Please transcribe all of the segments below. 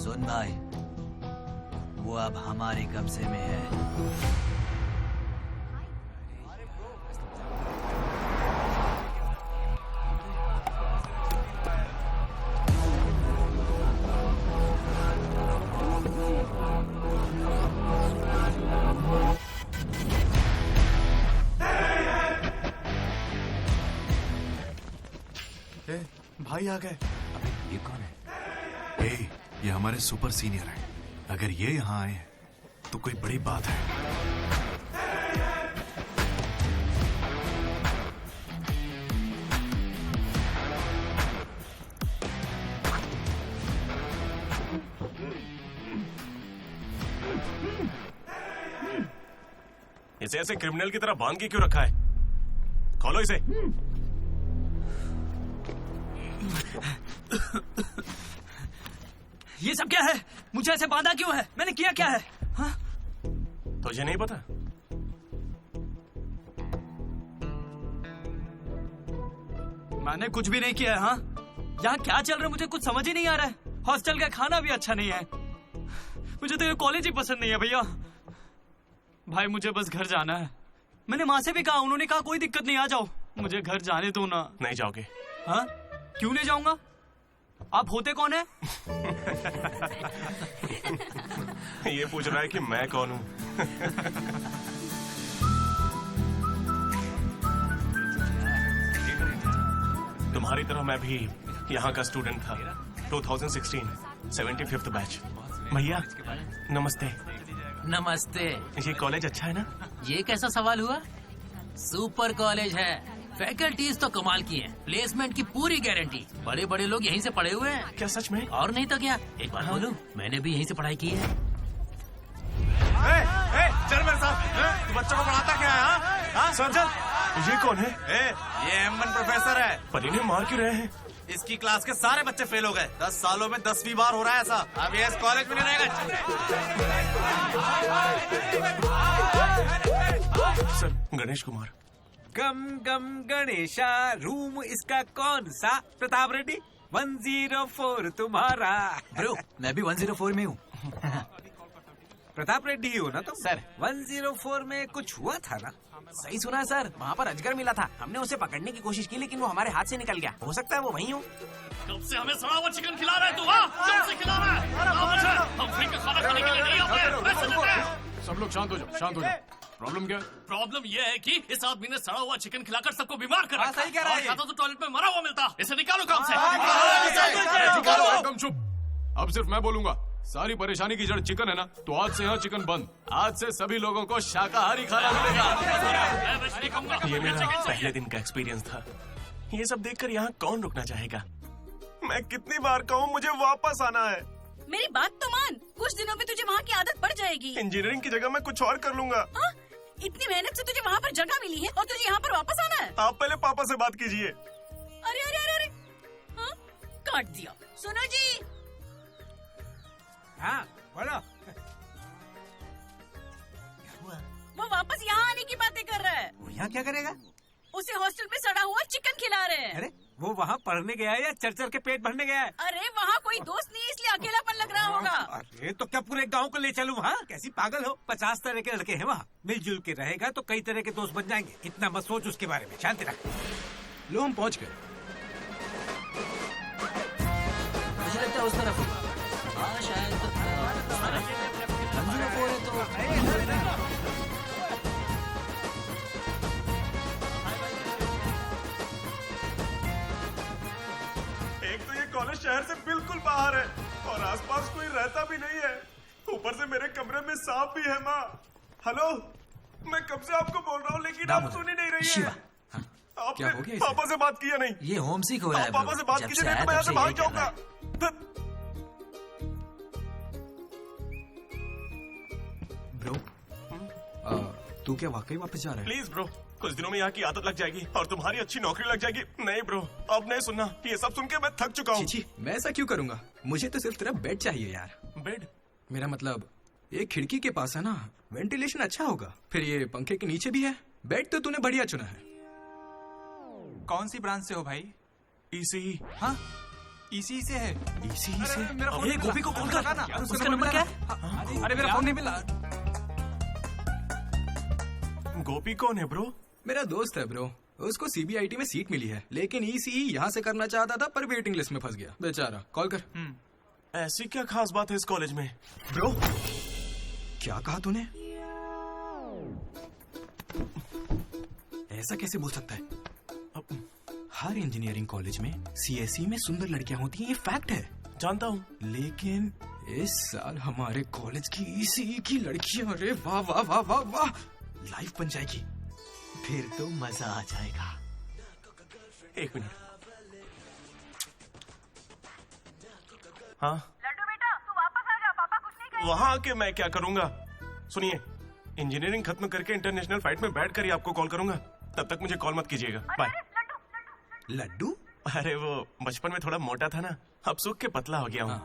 सुन भाई, वो अब हमारे कब्जे में है। भाई आ गए। अबे ये कौन है? ये हमारे सुपर सीनियर हैं। अगर ये यहाँ आए तो कोई बड़ी बात है। इसे ऐसे क्रिमिनल की तरह बांध के क्यों रखा है? खोलो इसे। ये सब क्या है? मुझे ऐसे बांधा क्यों है? मैंने किया क्या है? हाँ? तुझे नहीं पता? मैंने कुछ भी नहीं किया है। हाँ, यहाँ क्या चल रहा है मुझे कुछ समझ ही नहीं आ रहा है। हॉस्टल का खाना भी अच्छा नहीं है। मुझे तो ये कॉलेज ही पसंद नहीं है भैया। भाई मुझे बस घर जाना है। मैंने माँ से भी कहा, उन्होंने कहा कोई दिक्कत नहीं, आ जाओ। मुझे घर जाने दो ना। नहीं जाओगे? हाँ? क्यों नहीं जाऊंगा? आप होते कौन है? ये पूछ रहा है कि मैं कौन हूँ। तुम्हारी तरह मैं भी यहाँ का स्टूडेंट था। 2016 75th बैच। भैया नमस्ते। नमस्ते। ये कॉलेज अच्छा है ना? ये कैसा सवाल हुआ? सुपर कॉलेज है। फैकल्टीज तो कमाल की हैं। प्लेसमेंट की पूरी गारंटी। बड़े बड़े लोग यहीं से पढ़े हुए हैं। क्या सच में? और नहीं तो क्या। एक बात बोलूं, मैंने भी यहीं से पढ़ाई की है। चल मेरे साथ। तू बच्चों को पढ़ाता क्या है? हाँ? सर ये कौन है? ये एमन प्रोफेसर है। पर इन्हें मार क्यों रहे हैं? इसकी क्लास के सारे बच्चे फेल हो गए। 10 सालों में 10वीं बार हो रहा है ऐसा। अब ये इस कॉलेज में नहीं रहेगा। सर गणेश कुमार। गम गम गणेशा, रूम इसका कौन सा? प्रताप रेड्डी 104 तुम्हारा। ब्रो, मैं भी 104 में हूँ। प्रताप रेड्डी ही हो ना तुम? सर 104 में कुछ हुआ था ना? सही सुना है सर, वहाँ पर अजगर मिला था। हमने उसे पकड़ने की कोशिश की लेकिन वो हमारे हाथ से निकल गया। हो सकता है वो वहीं हो। कब से हमें सड़ा हुआ चिकन खिला रहा है तू? कब से खिला रहा है? हम फ्री का खाना खाने के लिए नहीं आते। पैसे देते हैं। सब लोग शांत हो जाओ, शांत हो जाओ। प्रॉब्लम क्या है? प्रॉब्लम ये है कि इस आदमी ने सड़ा हुआ चिकन खिलाकर सबको बीमार कर रखा। सही कह रहा है। खाता तो टॉयलेट में मरा हुआ मिलता। इसे निकालो काम से। एकदम चुप। अब सिर्फ मैं बोलूंगा। सारी परेशानी की जड़ चिकन है ना, तो आज से यहाँ चिकन बंद। आज से सभी लोगों को शाकाहारी खाना मिलेगा। ये मेरा पहले दिन का एक्सपीरियंस था। ये सब देखकर यहाँ कौन रुकना चाहेगा? मैं कितनी बार कहूँ मुझे वापस आना है। मेरी बात तो मान, कुछ दिनों में तुझे वहाँ की आदत पड़ जाएगी। इंजीनियरिंग की जगह मैं कुछ और कर लूंगा। इतनी मेहनत से तुझे वहाँ पर जगह मिली है और तुझे यहाँ पर वापस आना है? आप पहले पापा से बात कीजिए। अरे अरे अरे अरे, हाँ? काट दिया। सुनो जी। हाँ बोलो। वो वापस यहाँ आने की बातें कर रहा है। वो यहाँ क्या करेगा? उसे हॉस्टल में सड़ा हुआ चिकन खिला रहे हैं। अरे वो वहाँ पढ़ने गया है या चर चर के पेट भरने गया है? अरे वहाँ कोई दोस्त नहीं, इसलिए अकेलापन लग रहा होगा। अरे तो क्या पूरे गांव को ले चलूं? हाँ, कैसी पागल हो? 50 तरह के लड़के हैं वहाँ। मिलजुल के रहेगा तो कई तरह के दोस्त बन जाएंगे। इतना मत सोच उसके बारे में। शांति रख। लो हम पहुँच गए। मुझे लगता है उस तरफ होगा। हाँ शायद उस तरफ। 104 है तो एक तो ये कॉलेज शहर से बिल्कुल बाहर है और आसपास कोई रहता भी नहीं है। ऊपर से मेरे कमरे में सांप भी है। माँ हेलो, मैं कब से आपको बोल रहा हूँ लेकिन आप सुन ही नहीं रही है। क्या हो गया? पापा से बात किया नहीं? ये होम सिक हो रहा है। पापा से बात कीजिए नहीं तो मैं यहाँ से भाग जाऊंगा। ब्रो, तू क्या वाकई वापस जा रहा है? प्लीज ब्रो, कुछ दिनों में यहाँ की आदत लग जाएगी और तुम्हारी अच्छी नौकरी लग जाएगी। नहीं ब्रो, अब नहीं सुनना। ये सब सुन के मैं थक चुका हूँ। छी, मैं ऐसा क्यों करूँगा? मुझे तो सिर्फ तेरा बेड चाहिए यार। बेड? मेरा मतलब ये खिड़की के पास है ना, वेंटिलेशन अच्छा होगा। फिर ये पंखे के नीचे भी है। बेड तो तूने बढ़िया चुना है। कौन सी ब्रांच से हो भाई? ईसी। हाँ इसी से है। इसी से अरे गोपी को कॉल कर ना, उसका नंबर क्या है? अरे मेरा फोन नहीं मिला। गोपी कौन है ब्रो? मेरा दोस्त है ब्रो। उसको सीबीआईटी में सीट मिली है, लेकिन ईसीई यहाँ से करना चाहता था पर वेटिंग लिस्ट में फंस गया बेचारा। कॉल कर। ऐसी क्या खास बात है इस कॉलेज में? ब्रो क्या कहा तूने? ऐसा कैसे बोल सकता है? हर इंजीनियरिंग कॉलेज में सीएसई में सुंदर लड़कियां होती हैं, ये फैक्ट है। जानता हूँ, लेकिन इस साल हमारे कॉलेज की ईसीई की लड़कियां, अरे वाह वाह वाह वाह वाह, लाइफ बन जाएगी। फिर तो मजा आ जाएगा। एक मिनट। हाँ लड्डू बेटा तू वापस आ जा, पापा कुछ नहीं करेंगे। वहाँ आके मैं क्या करूँगा? सुनिए, इंजीनियरिंग खत्म करके इंटरनेशनल फ्लाइट में बैठ कर ही आपको कॉल करूंगा। तब तक मुझे कॉल मत कीजिएगा। बाय। लड्डू? अरे वो बचपन में थोड़ा मोटा था ना, अब सूख के पतला हो गया हूँ।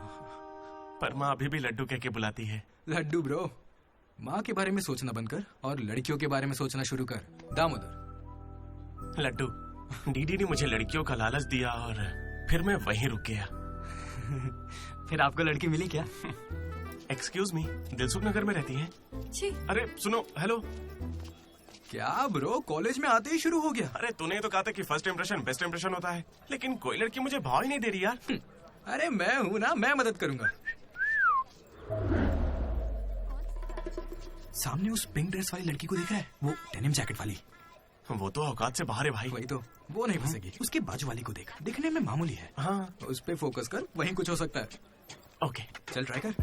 पर माँ अभी भी लड्डू कह के बुलाती है। लड्डू ब्रो, माँ के बारे में सोचना बंद कर और लड़कियों के बारे में सोचना शुरू कर। दामोदर। लड्डू, डीडी ने मुझे लड़कियों का लालच दिया और फिर मैं वहीं रुक गया। फिर आपको लड़की मिली क्या? एक्सक्यूज मी, दिलसुख नगर में रहती हैं? जी। अरे सुनो, हेलो। क्या ब्रो, कॉलेज में आते ही शुरू हो गया? अरे तूने तो कहा था कि फर्स्ट इंप्रेशन बेस्ट इंप्रेशन होता है, लेकिन कोई लड़की मुझे भाव ही नहीं दे रही यार। अरे मैं हूँ ना, मैं मदद करूंगा। सामने उस पिंक ड्रेस वाली लड़की को दिख रहा है? वो डेनिम जैकेट वाली। वो तो औकात से बाहर है भाई। वही तो, वो नहीं फंसेगी। उसके बाजू वाली को देख, दिखने में मामूली है। हाँ, उस पे फोकस कर, वहीं कुछ हो सकता है। ओके, चल ट्राई कर।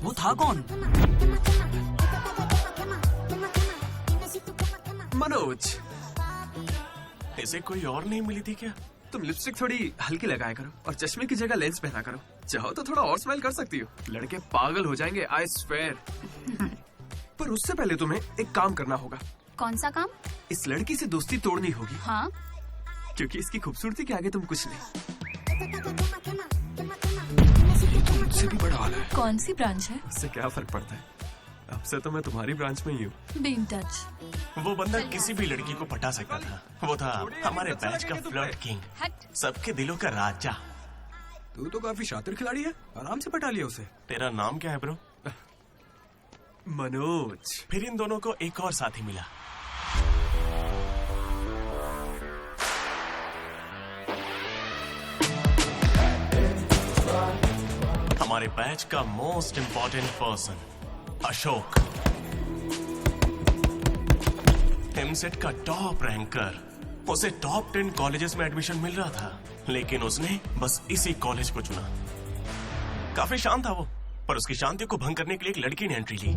वो था कौन? मनोज, इसे कोई और नहीं मिली थी क्या? तुम लिपस्टिक थोड़ी हल्की लगाया करो और चश्मे की जगह लेंस पहना करो। चाहो तो थोड़ा और स्माइल कर सकती हो, लड़के पागल हो जाएंगे, आई स्वेयर। पर उससे पहले तुम्हें एक काम करना होगा। कौन सा काम? इस लड़की से दोस्ती तोड़नी होगी। हाँ, क्योंकि इसकी खूबसूरती के आगे तुम कुछ नहीं। मुझसे भी बड़ा वाला है। कौन सी ब्रांच है? इससे क्या फर्क पड़ता है, अब से तो मैं तुम्हारी ब्रांच में ही हूँ। Be in touch. वो बंदा किसी भी लड़की को पटा सकता था। वो था हमारे बैच का फ्लर्ट किंग, सबके दिलों का राजा। तू तो काफी शातिर खिलाड़ी है, आराम से पटा लिया उसे। तेरा नाम क्या है ब्रो? मनोज। फिर इन दोनों को एक और साथी मिला। हमारे बैच का most important person Ashok, EAMCET का टॉप रैंकर। उसे टॉप 10 कॉलेजेस में एडमिशन मिल रहा था, लेकिन उसने बस इसी कॉलेज को चुना। काफी शांत था वो, पर उसकी शांति को भंग करने के लिए एक लड़की ने एंट्री ली।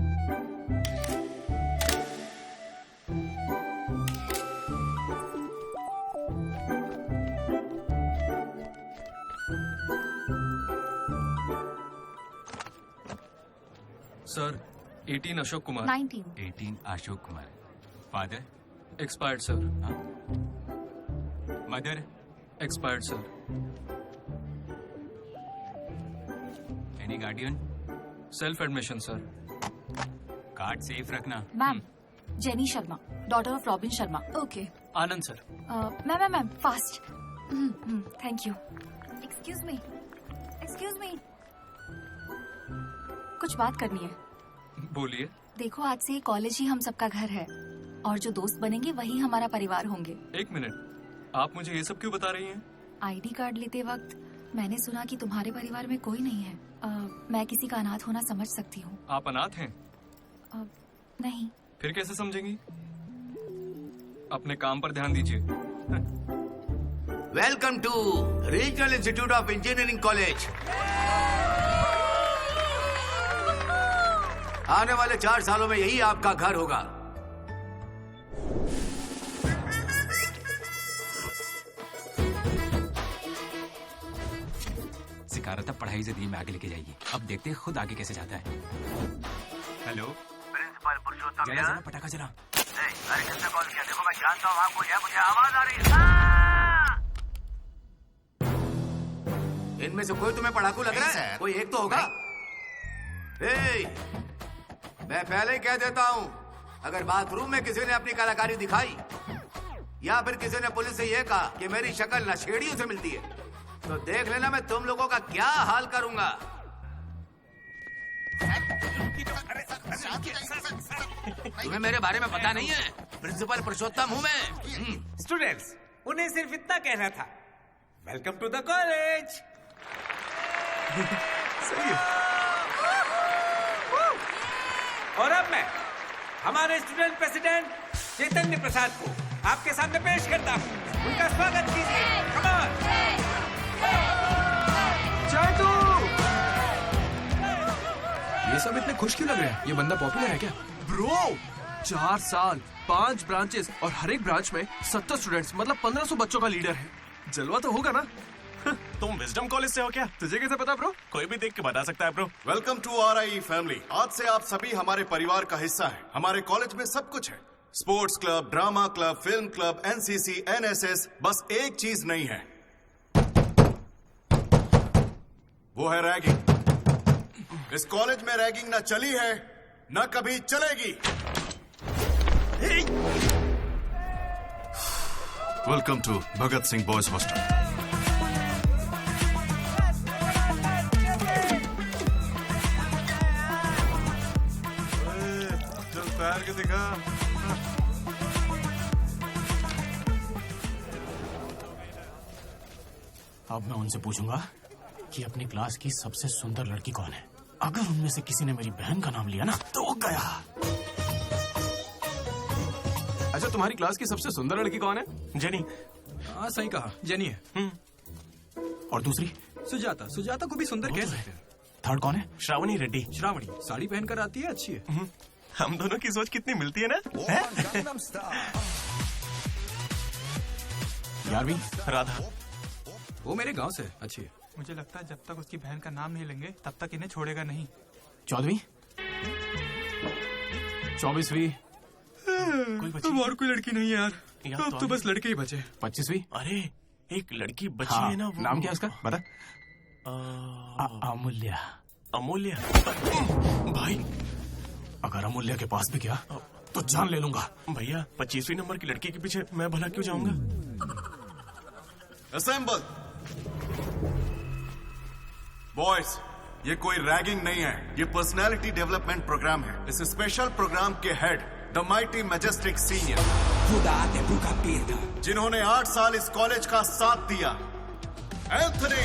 Sir, 18 Ashok Kumar. 19। Ashok Kumar. Father? Expired sir. Mother? Expired sir. Any guardian? Self admission sir. Card safe रखना। Ma'am, Jenny Sharma, daughter of Robin Sharma. Okay. Anand sir. Ma'am, fast. Thank you. Excuse me. कुछ बात करनी है। बोलिए। देखो, आज से कॉलेज ही हम सबका घर है और जो दोस्त बनेंगे वही हमारा परिवार होंगे। एक मिनट, आप मुझे ये सब क्यों बता रही हैं? आईडी कार्ड लेते वक्त मैंने सुना कि तुम्हारे परिवार में कोई नहीं है। मैं किसी का अनाथ होना समझ सकती हूँ। आप अनाथ हैं? नहीं। फिर कैसे समझेंगी? अपने काम पर ध्यान दीजिए। Welcome to regional institute of engineering college. आने वाले 4 सालों में यही आपका घर होगा। सिखा रहा था पढ़ाई से दिन में आगे लेके जाएगी, अब देखते हैं खुद आगे कैसे जाता है। हेलो प्रिंसिपल पुरुषोत्तम, जरा पटाखा जरा। अरे किसने कॉल किया? देखो मैं जानता हूँ आपको, मुझे आवाज आ रही है। इनमें से कोई तुम्हें पढ़ाकू लग रहा है? कोई एक तो होगा। मैं पहले ही कह देता हूँ, अगर बाथरूम में किसी ने अपनी कलाकारी दिखाई या फिर किसी ने पुलिस से यह कहा कि मेरी शक्ल नशेड़ियों से मिलती है, तो देख लेना मैं तुम लोगों का क्या हाल करूंगा। तुम्हें मेरे बारे में पता नहीं है? प्रिंसिपल पुरुषोत्तम हूँ मैं। स्टूडेंट्स, उन्हें सिर्फ इतना कहना था, वेलकम टू द कॉलेज। सही है। और अब मैं हमारे स्टूडेंट प्रेसिडेंट चैतन्य प्रसाद को आपके सामने पेश करता हूँ। उनका स्वागत कीजिए। Come on. चैतू! ये सब इतने खुश क्यों लग रहे हैं? ये बंदा पॉपुलर है क्या? ब्रो, 4 साल, 5 ब्रांचेस और हर एक ब्रांच में 70 स्टूडेंट्स, मतलब 1500 बच्चों का लीडर है। जलवा तो होगा ना? तुम विजडम कॉलेज से हो क्या? तुझे कैसे पता ब्रो? कोई भी देख के बता सकता है bro. Welcome to RIE family. आज से आप सभी हमारे परिवार का हिस्सा हैं। हमारे कॉलेज में सब कुछ है, sports club, drama club, film club, NCC, NSS। बस एक चीज नहीं है, वो है रैगिंग। इस कॉलेज में रैगिंग ना चली है, ना कभी चलेगी। Welcome to Bhagat Singh boys hostel. पैर के दिखा। अब मैं उनसे पूछूंगा कि अपनी क्लास की सबसे सुंदर लड़की कौन है। अगर उनमें से किसी ने मेरी बहन का नाम लिया ना तो गया। अच्छा, तुम्हारी क्लास की सबसे सुंदर लड़की कौन है? जेनी। हाँ, सही कहा, जेनी है। और दूसरी? सुजाता। सुजाता को भी सुंदर कह सकते हैं। थर्ड कौन है? श्रावणी रेड्डी। श्रावणी साड़ी पहनकर आती है, अच्छी है। हम दोनों की सोच कितनी मिलती है ना? 11वीं? राधा। वो मेरे गांव से, अच्छी है। मुझे लगता है जब तक उसकी बहन का नाम नहीं लेंगे तब तक इन्हें छोड़ेगा नहीं। 14वीं? 24वीं? अब और कोई लड़की नहीं है यार, अब तो बस लड़के ही बचे। 25वीं? अरे एक लड़की बची हाँ, है ना, वो नाम क्या है उसका बता। अमूल्य। अमूल्य? भाई अगर अमूल्य के पास भी गया तो जान ले लूंगा। भैया 25वीं नंबर की लड़की के पीछे मैं भला क्यों जाऊंगा? असेंबल। बॉयज, ये कोई रैगिंग नहीं है, ये पर्सनालिटी डेवलपमेंट प्रोग्राम है। इस स्पेशल प्रोग्राम के head the mighty majestic senior, जिन्होंने 8 साल इस कॉलेज का साथ दिया, एंथनी।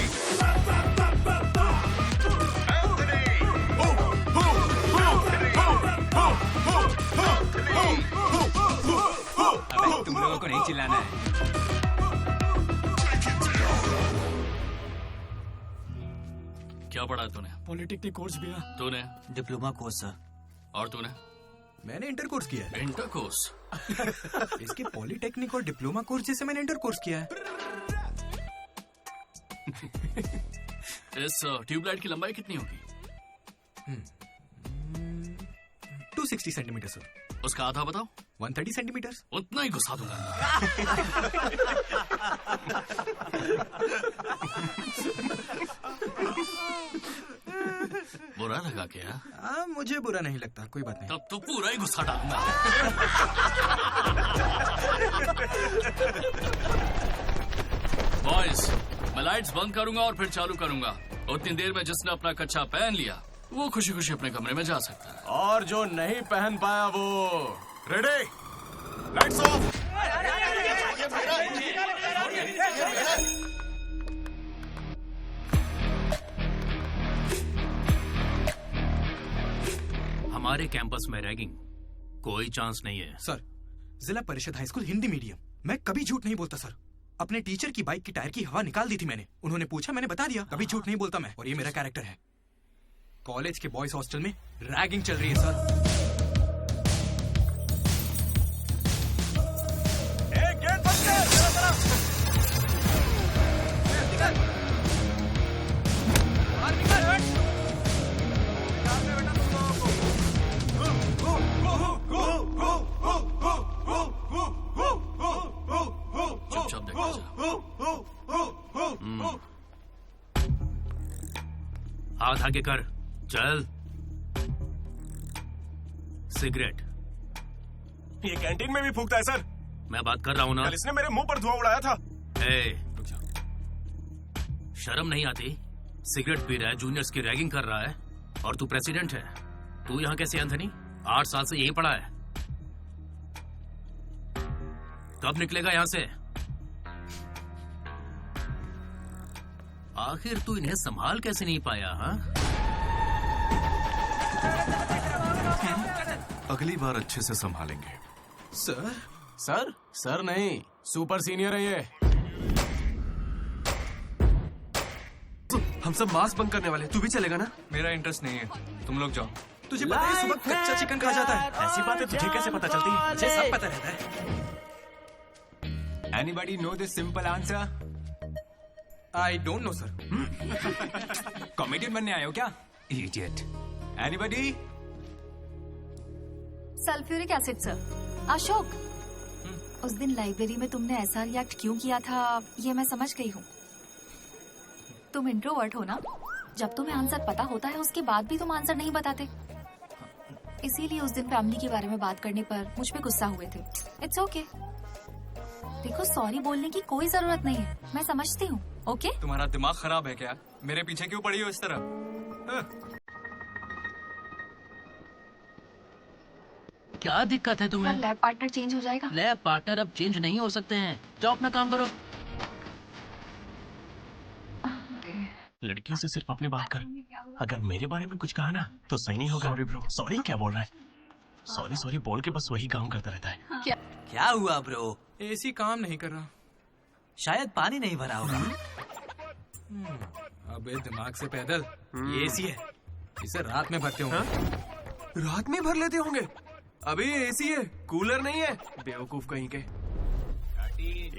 तुम लोगों को नहीं चिल्लाना है। क्या पढ़ा तूने? पॉलिटेक्निक कोर्स भी है। तूने? Diploma course sir. और तूने? मैंने इंटर कोर्स किया है। Inter course? इसके पॉलिटेक्निक और डिप्लोमा कोर्स जैसे मैंने इंटर कोर्स किया है। इस ट्यूबलाइट की लंबाई कितनी होगी? 260 सेंटीमीटर सर। उसका आधा बताओ। 130 सेंटीमीटर। उतना ही घुसा दूंगा। बुरा लगा क्या? मुझे बुरा नहीं लगता, कोई बात नहीं। तब तो पूरा ही गुस्सा डालूंगा। बॉयज, मैं लाइट्स बंद करूंगा और फिर चालू करूंगा। उतनी देर में जिसने अपना कच्चा पहन लिया वो खुशी खुशी अपने कमरे में जा सकता है, और जो नहीं पहन पाया वो रेडी, लाइट्स ऑफ। हमारे कैंपस में रैगिंग कोई चांस नहीं है सर। जिला परिषद हाई स्कूल हिंदी मीडियम, मैं कभी झूठ नहीं बोलता सर। अपने टीचर की बाइक की टायर की हवा निकाल दी थी मैंने। उन्होंने पूछा, मैंने बता दिया। कभी झूठ नहीं बोलता मैं, और ये मेरा कैरेक्टर है। कॉलेज के बॉयज हॉस्टल में रैगिंग चल रही है सर। गेट बंद कर, मेरा तरफ। बाहर निकल, हट। चुपचाप देखा जा। हाथ आगे कर, चल। सिगरेट। ये कैंटीन में भी फूकता है सर। मैं बात कर रहा हूँ ना। कल इसने मेरे मुंह पर धुआं उड़ाया था। शर्म नहीं आती? सिगरेट पी रहा है, जूनियर्स की रैगिंग कर रहा है, और तू प्रेसिडेंट है। तू यहाँ कैसे एंथनी? 8 साल से यही पड़ा है। कब निकलेगा यहाँ से? आखिर तू इन्हें संभाल कैसे नहीं पाया? हाँ, अगली बार अच्छे से संभालेंगे। सर? सर? सर नहीं, सुपर सीनियर है ये। हम सब मास्क बंद करने वाले, तू भी चलेगा ना? मेरा इंटरेस्ट नहीं है, तुम लोग जाओ। तुझे पता है सुबह कच्चा चिकन खा जाता है? ऐसी बातें तुझे कैसे पता चलती है? मुझे सब पता रहता है। Anybody know this simple answer? I don't know, sir. Comedian बनने आए हो क्या? Idiot. Anybody? Sulphuric acid sir. Ashok, उस दिन लाइब्रेरी में तुमने ऐसा रिएक्ट क्यों किया था, ये मैं समझ गई हूँ। तुम इंट्रोवर्ट हो ना? जब तुम्हें आंसर पता होता है उसके बाद भी तुम आंसर नहीं बताते। इसीलिए उस दिन फैमिली के बारे में बात करने पर मुझ पे गुस्सा हुए थे। It's okay. देखो, सॉरी बोलने की कोई जरूरत नहीं है, मैं समझती हूँ। ओके? तुम्हारा दिमाग खराब है क्या? मेरे पीछे क्यों पड़ी हो इस तरह? क्या दिक्कत है तुम्हें? लैब पार्टनर चेंज हो जाएगा। लैब पार्टनर अब चेंज नहीं हो सकते हैं। जाओ अपना काम करो। लड़कियों से सिर्फ अपनी बात कर। अगर मेरे बारे में कुछ कहा ना तो सही नहीं होगा। Sorry bro. सॉरी क्या बोल रहा है? सॉरी सॉरी बोल के बस वही काम करता रहता है। क्या हुआ ब्रो? एसी काम नहीं कर रहा। शायद पानी नहीं भरा होगा। अबे दिमाग से पैदल, ये एसी है, इसे रात में भरते होंगे। रात में भर लेते होंगे? अबे ये एसी है, कूलर नहीं है, बेवकूफ कहीं के।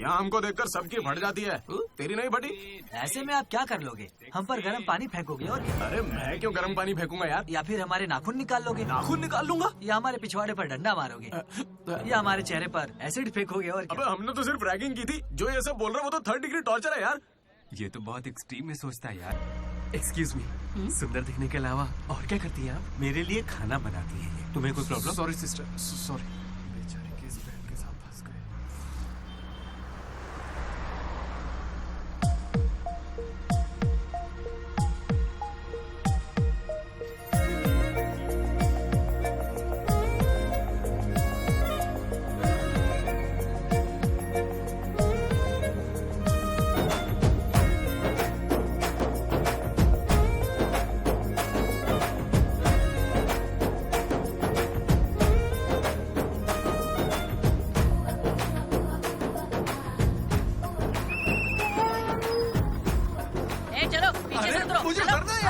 यहाँ हमको देखकर सबकी फट जाती है, तेरी नहीं फटी? ऐसे में आप क्या कर लोगे? हम पर गर्म पानी फेंकोगे और क्या? अरे मैं क्यों गर्म पानी फेंकूंगा यार? या फिर हमारे नाखून निकाल लोगे? नाखून निकाल लूंगा? या हमारे पिछवाड़े पर डंडा मारोगे? या हमारे चेहरे पर एसिड फेंकोगे और क्या? अबे हमने तो सिर्फ रैगिंग की थी। जो ये सब बोल रहा है वो तो 3rd डिग्री टॉर्चर है यार। ये तो बहुत एक्सट्रीम में सोचता है यार। एक्सक्यूज मी, सुंदर दिखने के अलावा और क्या करती हैं आप? मेरे लिए खाना बनाती है। तुम्हें कोई प्रॉब्लम? Sorry sister, sorry. बेचारे किस बहन के साथ फंस गए।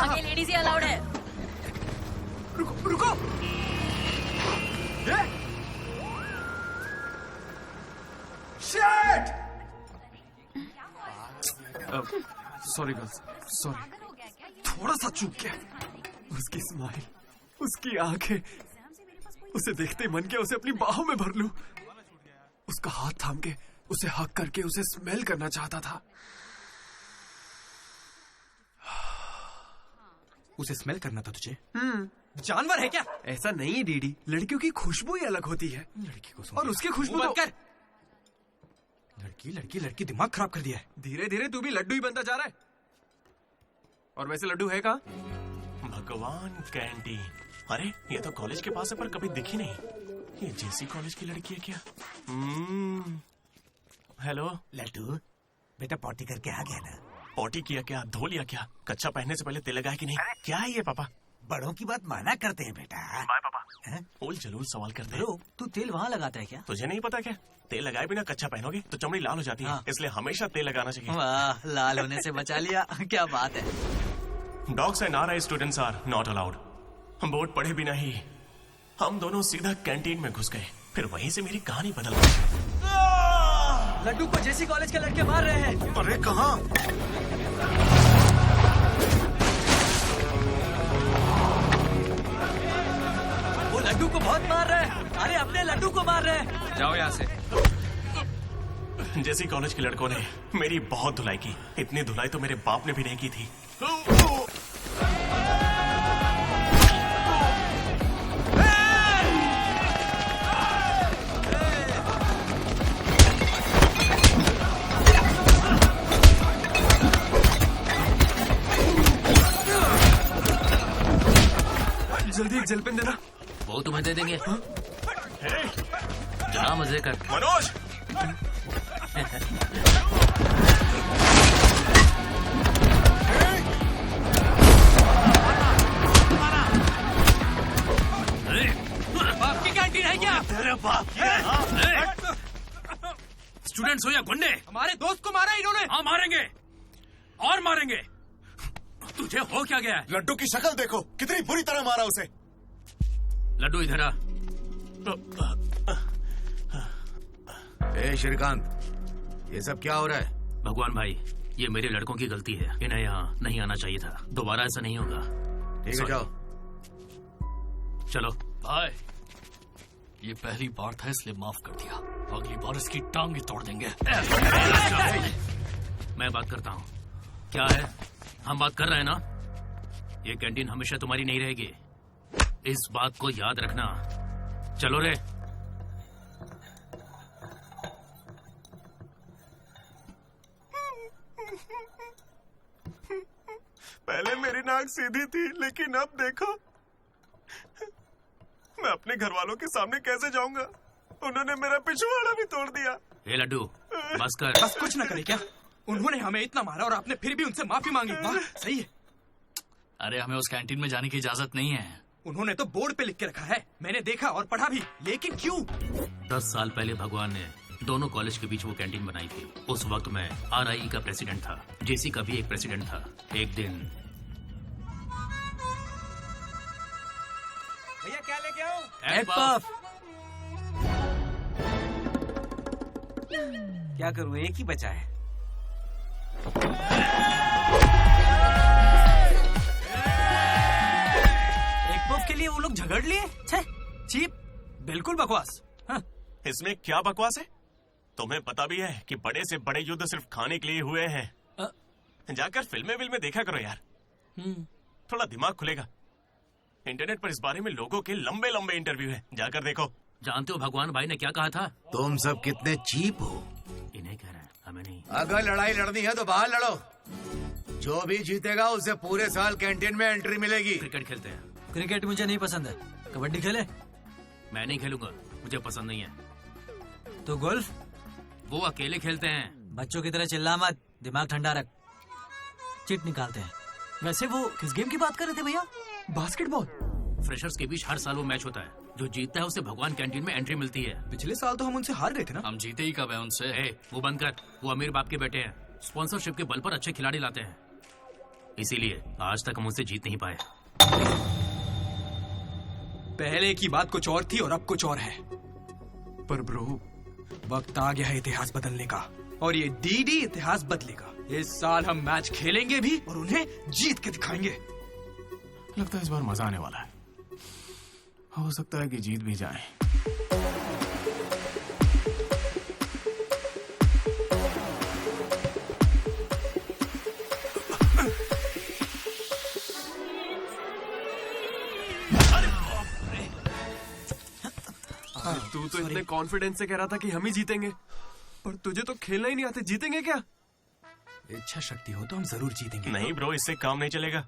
आगे लेडीज ही अलाउड है। रुको रुको। शिट! Sorry girls, sorry. थोड़ा सा चूक गया। उसकी स्माइल, उसकी आंखें, उसे देखते मन किया उसे अपनी बाहों में भर लूं। उसका हाथ थाम के उसे हक करके उसे स्मेल करना चाहता था। उसे स्मेल करना था तुझे? जानवर है क्या? ऐसा नहीं है डीडी, लड़कियों की खुशबू ही अलग होती है। लड़की को और उसकी खुशबू तो... कर। लड़की दिमाग खराब कर दिया है। धीरे धीरे तू भी लड्डू ही बनता जा रहा है। और वैसे लड्डू है कहाँ? भगवान, कैंटीन। अरे ये तो कॉलेज के पास है पर कभी दिखी नहीं। ये जेसी कॉलेज की लड़की है क्या? हेलो लड्डू, बेटा पॉटी करके आ गया ना? पॉटी किया क्या? धो लिया क्या? कच्चा पहनने से पहले तेल लगाया कि नहीं? क्या है ये पापा? बड़ों की बात माना करते हैं बेटा। बाय पापा। उल जलूल सवाल करते हैं। तू तेल वहाँ लगाता है क्या? तुझे नहीं पता क्या? तेल लगाए बिना कच्चा पहनोगे तो चमड़ी लाल हो जाती है, इसलिए हमेशा तेल लगाना चाहिए। वाह, लाल होने से बचा लिया। क्या बात है। Dogs and RI students are not allowed. हम बोर्ड पढ़े बिना ही हम दोनों सीधा कैंटीन में घुस गए। फिर वहीं से मेरी कहानी बदल गई। लड्डू को जेसी कॉलेज के लड़के मार रहे हैं। अरे कहाँ? वो लड्डू को बहुत मार रहे हैं। अरे अपने लड्डू को मार रहे हैं। जाओ यहाँ से। जेसी कॉलेज के लड़कों ने मेरी बहुत धुलाई की। इतनी धुलाई तो मेरे बाप ने भी नहीं की थी। जल्दी एक जेल पेन देना। वो तुम्हें दे देंगे। जा मजे कर। मनोज बाप की कैंटीन है क्या? तेरे बाप की है, हाँ? स्टूडेंट्स हो या गुंडे? हमारे दोस्त को मारा इन्होंने। हाँ मारेंगे और मारेंगे। तुझे हो क्या गया है? लड्डू की शक्ल देखो, कितनी बुरी तरह मारा उसे। लड्डू इधर आ। ए श्रीकांत, ये सब क्या हो रहा है? भगवान भाई, ये मेरे लड़कों की गलती है। इन्हें यहाँ नहीं आना चाहिए था। दोबारा ऐसा नहीं होगा। ठीक है, जाओ। चलो भाई, ये पहली बार था इसलिए माफ कर दिया। अगली बार इसकी टांग ही तोड़ देंगे। मैं बात करता हूँ। क्या है, हम बात कर रहे हैं ना? ये कैंटीन हमेशा तुम्हारी नहीं रहेगी, इस बात को याद रखना। चलो रे। पहले मेरी नाक सीधी थी, लेकिन अब देखो, मैं अपने घर वालों के सामने कैसे जाऊंगा? उन्होंने मेरा पिछवाड़ा भी तोड़ दिया। ए लड्डू, बस कर। बस कुछ न करे क्या? उन्होंने हमें इतना मारा और आपने फिर भी उनसे माफी मांगी। वाह, सही है। अरे हमें उस कैंटीन में जाने की इजाजत नहीं है। उन्होंने तो बोर्ड पे लिख के रखा है, मैंने देखा और पढ़ा भी, लेकिन क्यों? 10 साल पहले भगवान ने दोनों कॉलेज के बीच वो कैंटीन बनाई थी। उस वक्त मैं RIE का प्रेसिडेंट था, JC का भी एक प्रेसिडेंट था। एक दिन भैया क्या लेके आओ? Egg puff. क्या करूँ, एक ही बचा है। एक पफ के लिए वो लोग झगड़ लिए। छे, चीप, बिल्कुल बकवास। हाँ। इसमें क्या बकवास है? तुम्हें पता भी है कि बड़े से बड़े युद्ध सिर्फ खाने के लिए हुए हैं। जाकर फिल्में देखा करो यार, थोड़ा दिमाग खुलेगा। इंटरनेट पर इस बारे में लोगों के लंबे लंबे इंटरव्यू हैं, जाकर देखो। जानते हो भगवान भाई ने क्या कहा था? तुम सब कितने चीप हो। इन्हें कह रहे हैं, हमें नहीं। अगर लड़ाई लड़नी है तो बाहर लड़ो। जो भी जीतेगा उसे पूरे साल कैंटीन में एंट्री मिलेगी। क्रिकेट खेलते हैं। क्रिकेट मुझे नहीं पसंद है। कबड्डी खेले? मैं नहीं खेलूंगा, मुझे पसंद नहीं है। तो गोल्फ? वो अकेले खेलते हैं। बच्चों की तरह चिल्ला मत, दिमाग ठंडा रख। चिट निकालते हैं। वैसे वो किस गेम की बात कर रहे थे भैया? बास्केटबॉल। फ्रेशर्स के बीच हर साल वो मैच होता है। जो जीतता है उसे भगवान कैंटीन में एंट्री मिलती है। पिछले साल तो हम उनसे हार गए थे ना। हम जीते ही कब है उनसे? वो बंद कर। वो अमीर बाप के बेटे हैं, स्पॉन्सरशिप के बल पर अच्छे खिलाड़ी लाते हैं, इसीलिए आज तक हम उनसे जीत नहीं पाए। पहले की बात कुछ और थी और अब कुछ और है। पर ब्रो, वक्त आ गया है इतिहास बदलने का, और ये DD इतिहास बदलेगा। इस साल हम मैच खेलेंगे भी और उन्हें जीत के दिखाएंगे। लगता है इस बार मजा आने वाला है। हो सकता है कि जीत भी जाए। तू तो इतने कॉन्फिडेंस से कह रहा था कि हम ही जीतेंगे, पर तुझे तो खेलना ही नहीं आते। जीतेंगे क्या? इच्छा शक्ति हो तो हम जरूर जीतेंगे। नहीं ब्रो, इससे काम नहीं चलेगा।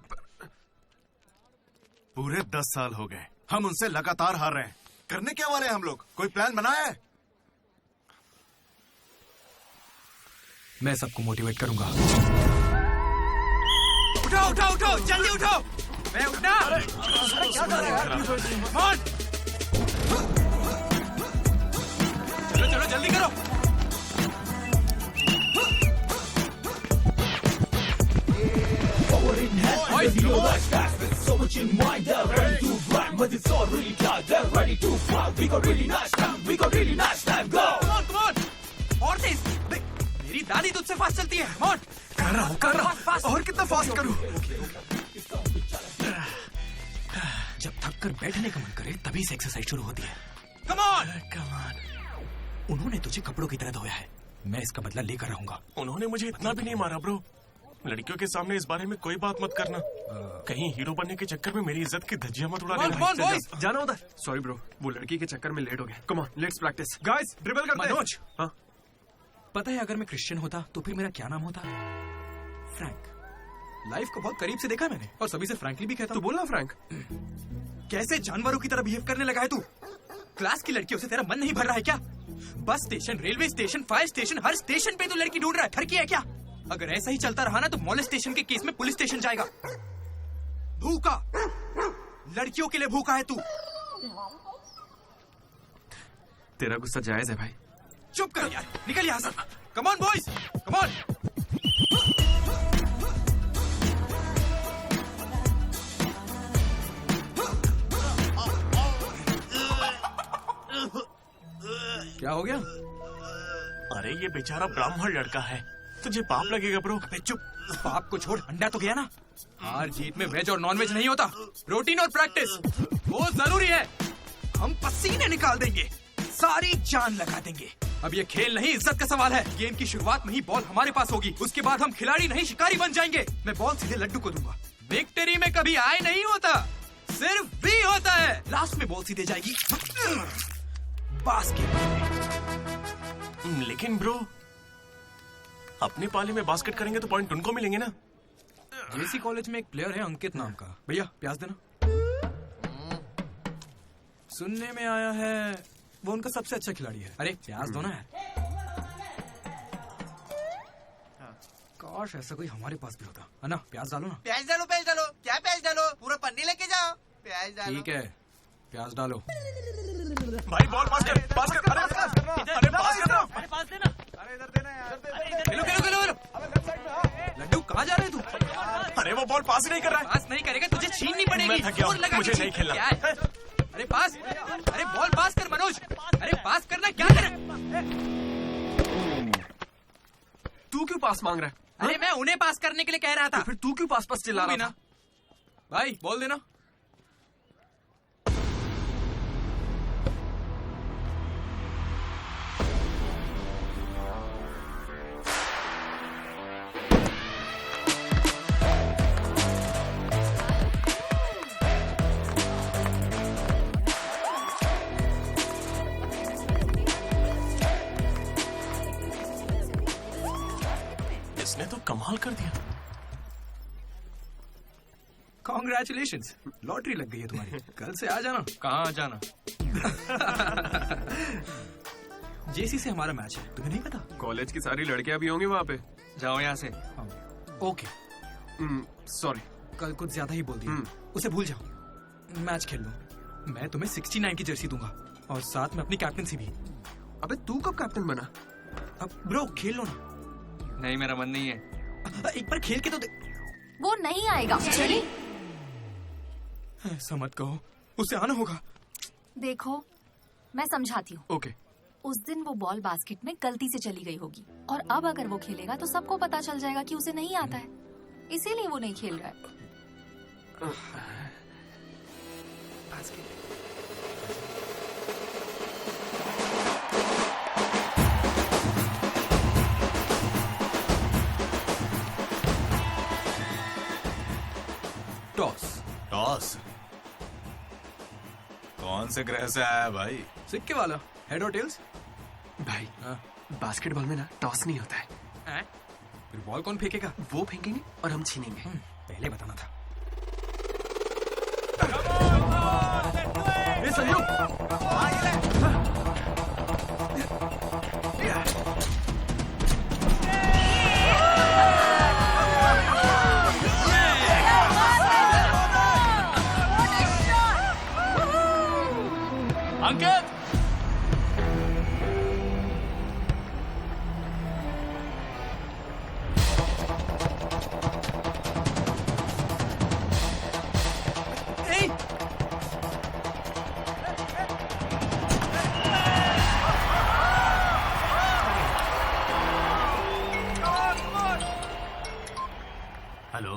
पूरे 10 साल हो गए हम उनसे लगातार हार रहे हैं। करने क्या वाले हम लोग? कोई प्लान बनाया है? मैं सबको मोटिवेट करूंगा। उठो उठो उठो, जल्दी उठो। मैं उठना। क्या कर रहे हैं? चलो चलो जल्दी करो। और तेज। मेरी दादी तुझसे फास्ट चलती है। कर रहा हूँ। और कितना फास्ट करूँ? जब थक कर बैठने का मन करे तभी से एक्सरसाइज शुरू होती है। Come on. उन्होंने तुझे कपड़ों की तरह धोया है, मैं इसका बदला लेकर रहूंगा। उन्होंने मुझे इतना भी नहीं मारा ब्रो। लड़कियों के सामने इस बारे में कोई बात मत करना। कहीं हीरो बनने के चक्कर में मेरी इज्जत की धज्जियां मत उड़ा देना। जाना होता है। सॉरी ब्रो, वो लड़की के चक्कर में लेट हो गया। Come on, let's practise. Guys, dribble करते हैं। मनोज, हाँ? पता है अगर मैं क्रिश्चियन होता तो फिर मेरा क्या नाम होता? फ्रैंक। लाइफ को बहुत करीब से देखा मैंने और सभी से फ्रैंकली भी कहता तो हूँ। बोलना फ्रैंक। कैसे जानवरों की तरह बिहेव करने लगा है तू? क्लास की लड़कियों से तेरा मन नहीं भर रहा है क्या? Bus station, railway station, fire station, हर स्टेशन पे तू लड़की ढूंढ रहा है। ठरकी है क्या? अगर ऐसा ही चलता रहा ना तो मोलेस्टेशन के केस में पुलिस स्टेशन जाएगा। भूखा, लड़कियों के लिए भूखा है तू। तेरा गुस्सा जायज है भाई। चुप कर यार, निकल यहाँ से। Come on boys, come on. क्या हो गया? अरे ये बेचारा ब्राह्मण लड़का है, तुझे पाप लगेगा ब्रो। अबे चुप, पाप को छोड़, अंडा तो गया ना। हार जीत में वेज और नॉन वेज नहीं होता, प्रोटीन और प्रैक्टिस वो जरूरी है। हम पसीने निकाल देंगे, सारी जान लगा देंगे। अब ये खेल नहीं, इज्जत का सवाल है। गेम की शुरुआत में ही बॉल हमारे पास होगी, उसके बाद हम खिलाड़ी नहीं शिकारी बन जाएंगे। मैं बॉल सीधे लड्डू को दूंगा। विक्ट्री में कभी आए नहीं होता, सिर्फ भी होता है। लास्ट में बॉल सीधे जाएगी बास्केट। लेकिन ब्रो, अपने पाले में बास्केट करेंगे तो पॉइंट उनको मिलेंगे ना। जेसी कॉलेज में एक प्लेयर है अंकित नाम का। भैया प्याज देना। सुनने में आया है वो उनका सबसे अच्छा खिलाड़ी है। अरे प्याज दो ना यार। काश ऐसा कोई हमारे पास भी होता है ना। प्याज डालो ना। प्याज डालो, प्याज डालो। क्या प्याज डालो? पूरा पन्नी लेके जाओ। प्याज डालो। ठीक है, प्याज डालो। भाई बॉल पास कर, पास कर। अरे पास कर, अरे पास देना। अरे इधर देना यार। खेलो खेलो खेलो खेलो। लड्डू कहाँ जा रहे तू? अरे वो बॉल पास ही नहीं कर रहा है। पास नहीं करेगा तुझे छीननी पड़ेगी। मैं थक गया हूं, जोर लगा के मुझे नहीं छीन। खेलना। क्या है? अरे पास, अरे बॉल पास कर मनोज। अरे पास करना, क्या कर? तू क्यों पास मांग रहा है? अरे मैं उन्हें पास करने के लिए कह रहा था। तो फिर तू क्यों पास पास चिल्ला रहा था? भाई बोल देना। इसने तो कमाल कर दिया। कॉन्ग्रेचुलेशंस, लॉटरी लग गई है तुम्हारी। कल से आ जाना। कहाँ आ जाना? जेसी से हमारा मैच है, तुम्हें नहीं पता? कॉलेज की सारी लड़कियां भी होंगी वहाँ पे। जाओ यहाँ से। Okay, sorry. कल कुछ ज्यादा ही बोल दिया। उसे भूल जाओ, मैच खेल लो। मैं तुम्हें 69 की जर्सी दूंगा और साथ में अपनी कैप्टनसी भी। अबे तू कब कैप्टन बना? अब ब्रो खेल लो ना। नहीं, मेरा मन नहीं है। एक बार खेल के तो वो नहीं आएगा। चली ऐसा मत कहो, उसे आना होगा। देखो मैं समझाती हूँ। ओके। उस दिन वो बॉल बास्केट में गलती से चली गई होगी और अब अगर वो खेलेगा तो सबको पता चल जाएगा कि उसे नहीं आता है, इसीलिए वो नहीं खेल रहा है। टॉस। टॉस? कौन से ग्रह से आया भाई? सिक्के वाला, हेड और टेल्स। भाई बास्केटबॉल में ना टॉस नहीं होता है। फिर बॉल कौन फेंकेगा? वो फेंकेंगे और हम छीनेंगे। पहले बताना था। ए संजू, अंकित, हेलो,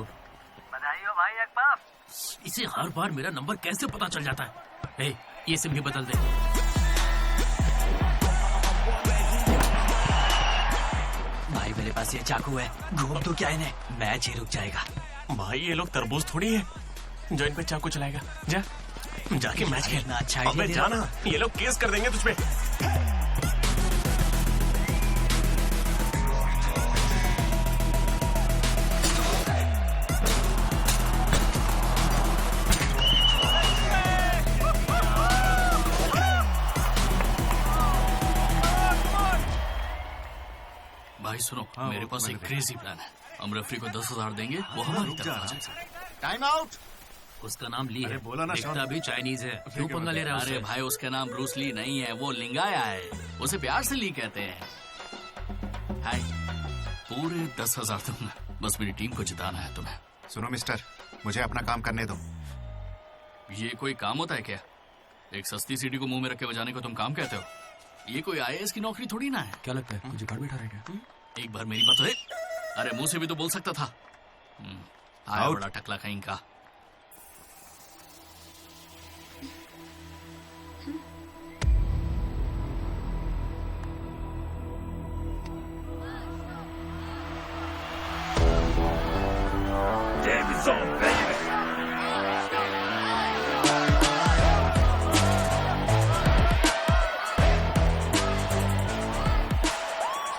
बधाई हो भाई अकबर। इसे हर बार मेरा नंबर कैसे पता चल जाता है? ये सिम भी बदल दे। भाई मेरे पास ये चाकू है, घूम तो क्या इन्हें, मैच ही रुक जाएगा। भाई ये लोग तरबूज थोड़ी है जो इन पे चाकू चलाएगा। जा जाके मैच खेल। अच्छा अबे जाना, ये लोग केस कर देंगे तुझ पे। सुनो, मेरे पास एक क्रेजी प्लान है। हम रेफरी को 10,000 देंगे, वो हमारी तरफ आ जाए। Time out. उसका नाम ली है, बोला ना, दिखता भी चाइनीज है। क्यों पंगा ले रहा है? अरे भाई, उसका नाम ब्रूस ली नहीं है, वो लिंगाया है। उसे प्यार से ली कहते हैं। हाय, पूरे 10,000 दूंगा, बस मेरी टीम को जिताना है तुम्हें। सुनो मिस्टर, मुझे अपना काम करने दो। ये कोई काम होता है क्या? एक सस्ती सीढ़ी को मुंह में रख के बजाने को तुम काम कहते हो? ये कोई IAS की नौकरी थोड़ी ना है। क्या लगता है मुझे घर बैठा रहेगा? एक बार मेरी बात सुन। अरे मुंह से भी तो बोल सकता था। आया बड़ा टकला कहीं का।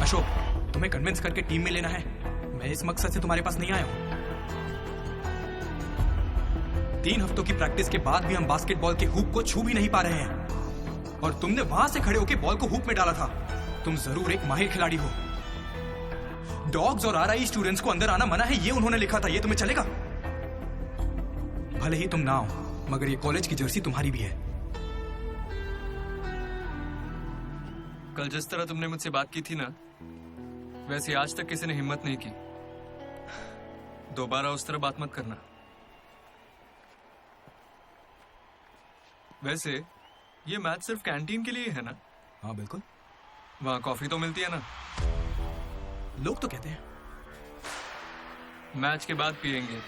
अशोक, तुम्हें कन्विंस करके टीम में लेना है। मैं इस मकसद से तुम्हारे पास नहीं आया हूं। 3 हफ्तों की प्रैक्टिस के बाद भी हम बास्केटबॉल के हुप को छू भी नहीं पा रहे हैं, और तुमने वहां से खड़े होकर बॉल को हुप में डाला था। तुम जरूर एक माहिर खिलाड़ी हो। डॉग्स और RI स्टूडेंट्स को अंदर आना मना है, ये उन्होंने लिखा था। ये तुम्हें चलेगा? भले ही तुम ना हो, मगर ये कॉलेज की जर्सी तुम्हारी भी है। कल जिस तरह तुमने मुझसे बात की थी ना, वैसे आज तक किसी ने हिम्मत नहीं की। दोबारा उस तरह बात मत करना। वैसे ये मैच सिर्फ कैंटीन के लिए है ना? हाँ बिल्कुल। वहाँ कॉफी तो मिलती है ना? लोग तो कहते हैं। मैच के बाद पियेंगे।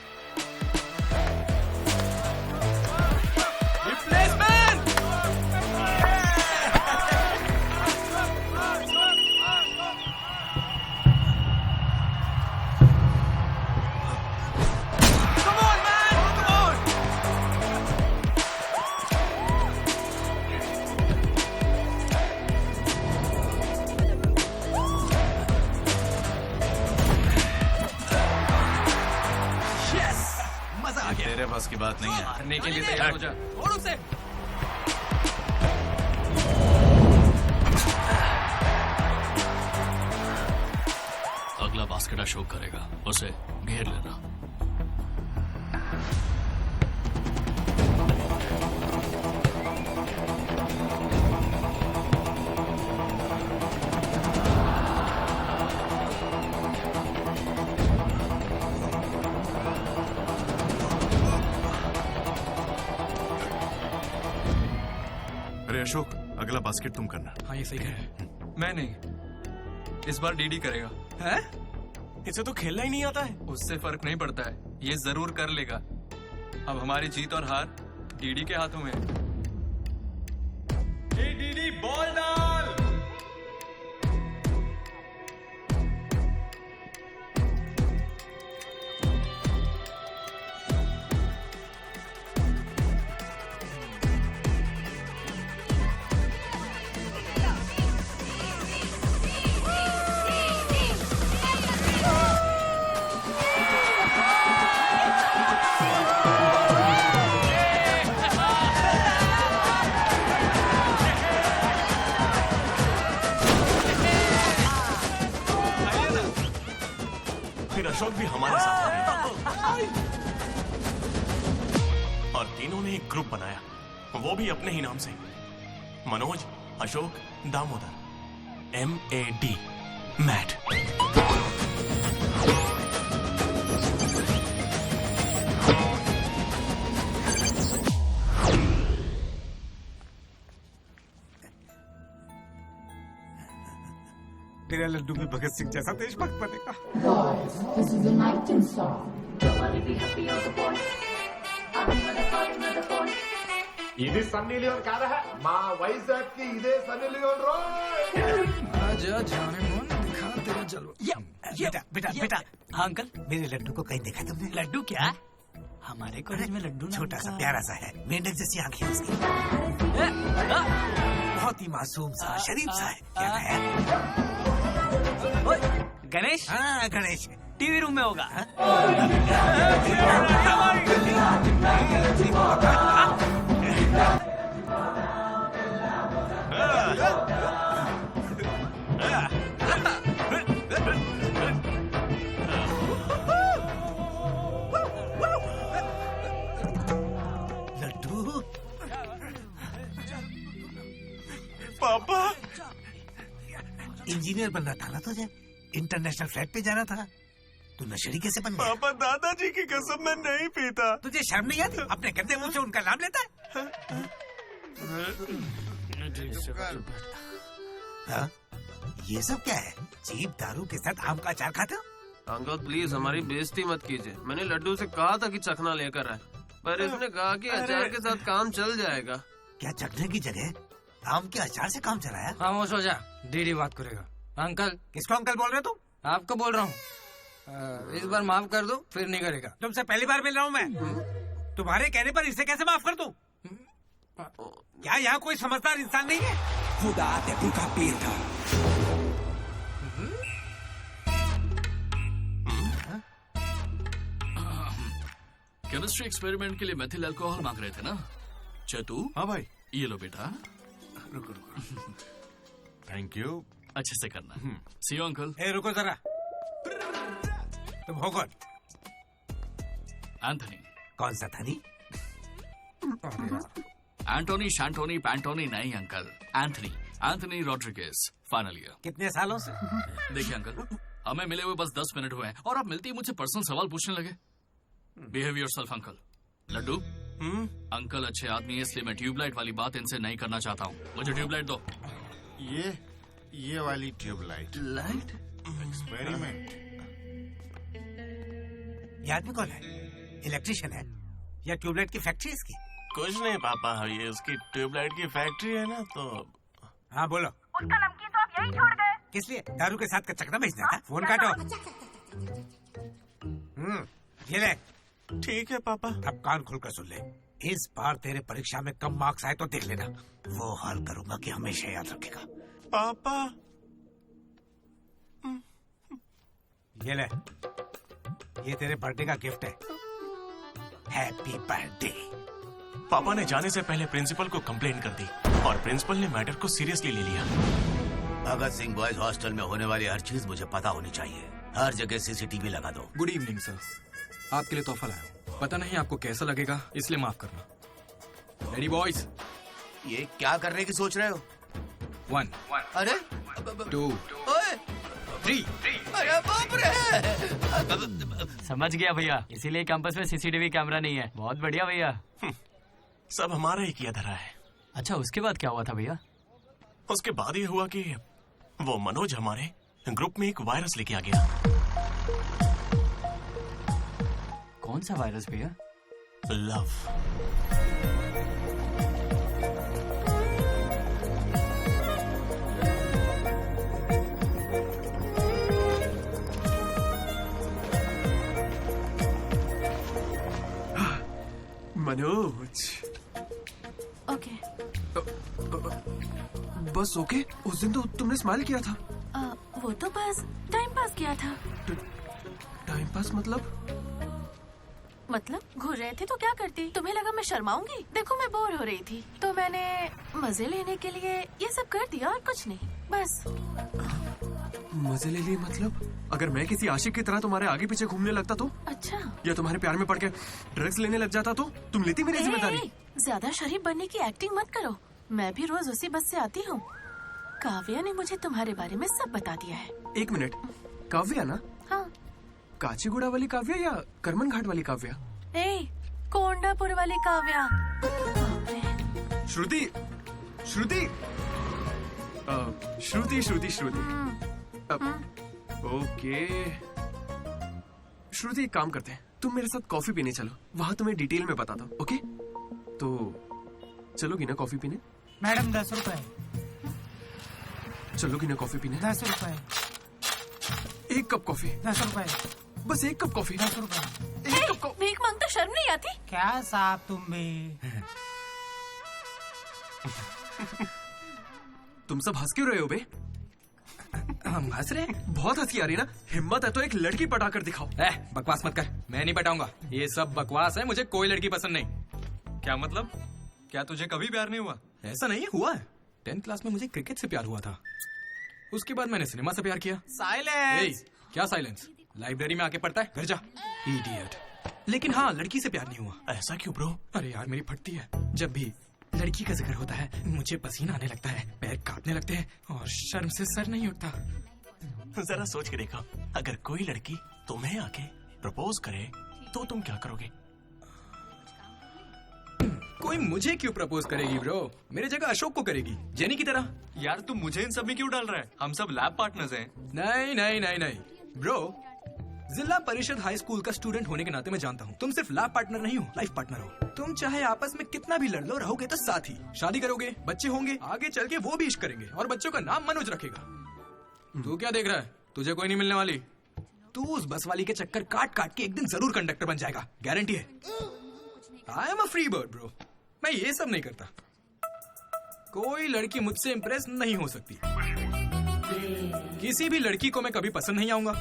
तेरे बस की बात नहीं है। मारने के लिए तैयार हो जा। छोड़ उसे। अगला बास्केट अशोक करेगा, उसे घेर लेना। अरे अशोक, अगला बास्केट तुम करना। हाँ ये सही है। मैं नहीं, इस बार डीडी करेगा। है? इसे तो खेलना ही नहीं आता है। उससे फर्क नहीं पड़ता है, ये जरूर कर लेगा। अब हमारी जीत और हार डीडी के हाथों में है। डीडी बॉल डाल। फिर अशोक भी हमारे साथ आ गए और तीनों ने एक ग्रुप बनाया, वो भी अपने ही नाम से। मनोज, अशोक, दामोदर। MAD, Matt. तेरा लड्डू भी भगत सिंह जैसा देशभक्त बनेगा। Guys, this is the night in song. Nobody be happy on the phone. ఇది సన్నీ లియోన్ కాదా మా వైజాగ్ కి ఇదే సన్నీ లియోన్ రోయ్ आजा जाने मन दिखा तेरा जलवा। बेटा बेटा बेटा। हाँ अंकल, मेरे लड्डू को कहीं देखा तुमने? लड्डू क्या? हमारे कॉलेज में लड्डू छोटा सा प्यारा सा है, मेंढक जैसी आंखें उसकी, बहुत ही मासूम सा, शरीफ सा है। क्या है? गणेश? हाँ गणेश। टीवी रूम में होगा। पापा इंजीनियर बनना था ना तुझे, इंटरनेशनल फ्लाइट पे जाना था, तू नशेड़ी कैसे बन गया? पापा दादाजी की कसम मैं नहीं पीता। तुझे शर्म नहीं आती? अपने गंदे मुंह से उनका नाम लेता है? हाँ? ये सब क्या है? चीप दारू के साथ आम का अचार खाते हो? अंकल प्लीज हमारी बेइज्जती मत कीजिए। मैंने लड्डू से कहा था कि चखना लेकर आए, पर इसने कहा कि अचार के साथ काम चल जाएगा। क्या चखने की जगह आम के अचार से काम चलाया? खामोश हो जा, डीडी बात करेगा। अंकल। किसको अंकल बोल रहे हो तुम? आपको बोल रहा हूँ। इस बार माफ कर दो, फिर नहीं करेगा। तुमसे पहली बार मिल रहा हूँ मैं। तुम्हारे कहने पर इसे कैसे माफ कर दूं? क्या यहाँ कोई समझदार इंसान नहीं है? खुदा तेरू का पीर था। केमिस्ट्री एक्सपेरिमेंट के लिए मेथिल अल्कोहल मांग रहे थे ना चतु? हाँ भाई। ये लो बेटा। रुको थैंक यू। अच्छे से करना। सी यू अंकल। ए रुको जरा, तुम हो कौन? एंथनी। कौन सा थनी? एंटोनी शैंटोनी पैंटोनी नहीं uncle, Anthony. Anthony Rodriguez, final year. कितने सालों से? देखिए अंकल, हमें मिले हुए बस 10 मिनट हुए हैं और आप मिलते ही मुझसे पर्सनल सवाल पूछने लगे। Behave yourself uncle. Laddu, uncle अच्छे आदमी है इसलिए मैं ट्यूबलाइट वाली बात इनसे नहीं करना चाहता हूँ। मुझे ट्यूबलाइट दो। ये वाली ट्यूबलाइट। Light experiment. ये आदमी कौन है? इलेक्ट्रिशियन है या ट्यूबलाइट की फैक्ट्री इसकी? कुछ नहीं पापा, ये उसकी ट्यूबलाइट की फैक्ट्री है ना तो। हाँ बोलो। उसका नमकीन तो आप यही छोड़ गए। किस लिए? दारू के साथ का चकना भेजना था? फोन काटो। ये ले। ठीक है पापा। अब कान खुलकर सुन ले। इस बार तेरे परीक्षा में कम मार्क्स आए तो देख लेना, वो हाल करूंगा कि हमेशा याद रखेगा। पापा ये ले, ये तेरे बर्थडे का गिफ्ट है। Happy birthday. पापा ने जाने से पहले प्रिंसिपल को कंप्लेंट कर दी और प्रिंसिपल ने मैटर को सीरियसली ले लिया। भगत सिंह बॉयज हॉस्टल में होने वाली हर चीज मुझे पता होनी चाहिए। हर जगह सीसीटीवी लगा दो। गुड इवनिंग सर, आपके लिए तोहफा लाया हूं। पता नहीं आपको कैसा लगेगा, इसलिए माफ करना। Ready boys? ये क्या करने की सोच रहे हो? 1 अरे 2 3। अरे बाप रे! समझ गया भैया, इसीलिए कैंपस में सीसीटीवी कैमरा नहीं है। बहुत बढ़िया भैया। सब हमारा ही किया धरा है। अच्छा, उसके बाद क्या हुआ था भैया? उसके बाद ये हुआ कि वो मनोज हमारे ग्रुप में एक वायरस लेके आ गया। कौन सा वायरस भैया? लव। मनोज। ओके। बस ओके? उस दिन तो तुमने स्माइल किया था। वो तो बस टाइम पास किया था। टाइम पास मतलब घूर रहे थे तो क्या करती? तुम्हें लगा मैं शर्माऊंगी? देखो मैं बोर हो रही थी तो मैंने मजे लेने के लिए ये सब कर दिया और कुछ नहीं, बस। मजे ले लिए मतलब? अगर मैं किसी आशिक की तरह तुम्हारे आगे पीछे घूमने लगता तो? अच्छा। या तुम्हारे प्यार में पड़ के ड्रग्स लेने लग जाता तो तुम लेती मेरी जिम्मेदारी? ज्यादा शरीफ बनने की एक्टिंग मत करो। मैं भी रोज उसी बस से आती हूँ। काव्या ने मुझे तुम्हारे बारे में सब बता दिया है। 1 मिनट, काव्या ना? हाँ। काचीगुड़ा वाली काव्या या करमन घाट वाली काव्या? कोंडापुर वाली काव्या। श्रुति श्रुति श्रुति श्रुति श्रुति। ओके श्रुति, एक काम करते हैं, तुम मेरे साथ कॉफी पीने चलो, वहां तुम्हें डिटेल में बताता हूँ। ओके तो चलोगी ना कॉफी पीने? मैडम 10 रुपए। चलोगी ना कॉफी पीने? 10 रुपए। 1 कप कॉफी। 10 रुपए। बस 1 कप कॉफी। 10 रुपए। भीख मांगता शर्म नहीं आती? क्या साहब तुम भी? तुम सब हंस क्यों रहे हो बे? हम हंस रहे हैं? बहुत हंसी आ रही ना। हिम्मत है तो एक लड़की पटा कर दिखाओ। बकवास मत कर, मैं नहीं पटाऊंगा। ये सब बकवास है, मुझे कोई लड़की पसंद नहीं। क्या मतलब? क्या तुझे कभी प्यार नहीं हुआ? ऐसा नहीं हुआ है। 10th क्लास में मुझे क्रिकेट से प्यार हुआ था, उसके बाद मैंने सिनेमा से प्यार किया। साइलेंस। क्या साइलेंस? लाइब्रेरी में आके पढ़ता है, घर जा इडियट। लेकिन हाँ, लड़की से प्यार नहीं हुआ। ऐसा क्यों ब्रो? अरे यार मेरी फटती है जब भी लड़की का जिक्र होता है मुझे पसीना आने लगता है, पैर कांपने लगते हैं और शर्म से सर नहीं उठता। जरा सोच के देखो, अगर कोई लड़की तुम्हें आके प्रपोज करे तो तुम क्या करोगे? कोई मुझे क्यों प्रपोज करेगी ब्रो? मेरी जगह अशोक को करेगी, जेनी की तरह। यार तुम मुझे इन सब में क्यों डाल रहा है? हम सब लैब पार्टनर्स हैं। नहीं नहीं नहीं नहीं ब्रो, जिला परिषद हाई स्कूल का स्टूडेंट होने के नाते मैं जानता हूँ तुम सिर्फ लैब पार्टनर नहीं हो, लाइफ पार्टनर हो। तुम चाहे आपस में कितना भी लड़ लो, रहोगे तो साथ ही। शादी करोगे, बच्चे होंगे, आगे चल के वो भी इश्क करेंगे और बच्चों का नाम मनोज रखेगा। तू क्या देख रहा है? तुझे कोई नहीं मिलने वाली। तू उस बस वाली के चक्कर काट काट के एक दिन जरूर कंडक्टर बन जाएगा, गारंटी है। I am a free bird bro, मैं ये सब नहीं करता। कोई लड़की मुझसे इंप्रेस नहीं हो सकती। किसी भी लड़की को मैं कभी पसंद नहीं आऊंगा।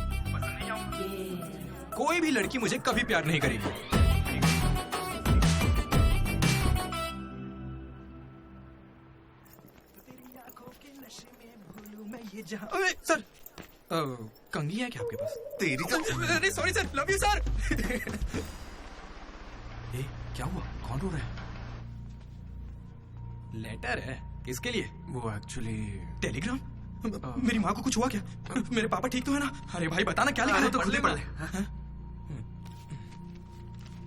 कोई भी लड़की मुझे कभी प्यार नहीं करेगी। अरे सर, कंघी है क्या आपके पास? तेरी तो sorry sir, love you sir. क्या हुआ? कौन रो रहा है? लेटर है, किसके लिए? वो एक्चुअली टेलीग्राम। मेरी माँ को कुछ हुआ क्या? मेरे पापा ठीक तो है ना? अरे भाई बताना क्या लिखा है? तो पढ़ ले।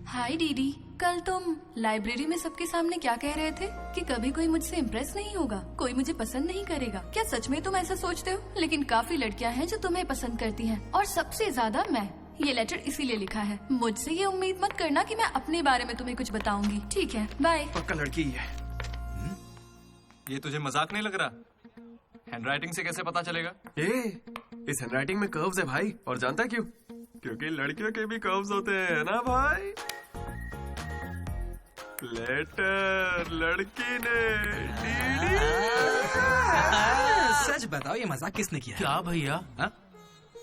हाय दीदी, कल तुम लाइब्रेरी में सबके सामने क्या कह रहे थे कि कभी कोई मुझसे इम्प्रेस नहीं होगा, कोई मुझे पसंद नहीं करेगा। क्या सच में तुम ऐसा सोचते हो? लेकिन काफी लड़कियां हैं जो तुम्हें पसंद करती हैं और सबसे ज्यादा मैं। ये लेटर इसीलिए लिखा है। मुझसे ये उम्मीद मत करना कि मैं अपने बारे में तुम्हें कुछ बताऊंगी, ठीक है? बाय। पक्का लड़की ही है। ये तुझे मजाक नहीं लग रहा? हैंडराइटिंग से कैसे पता चलेगा? इस हैंडराइटिंग में कर्व्स है भाई, और जानता क्यों? क्योंकि लड़कियों के भी कर्व्स होते हैं ना भाई। लेटर लड़की ने। सच बताओ, ये मजाक किसने किया? क्या भैया,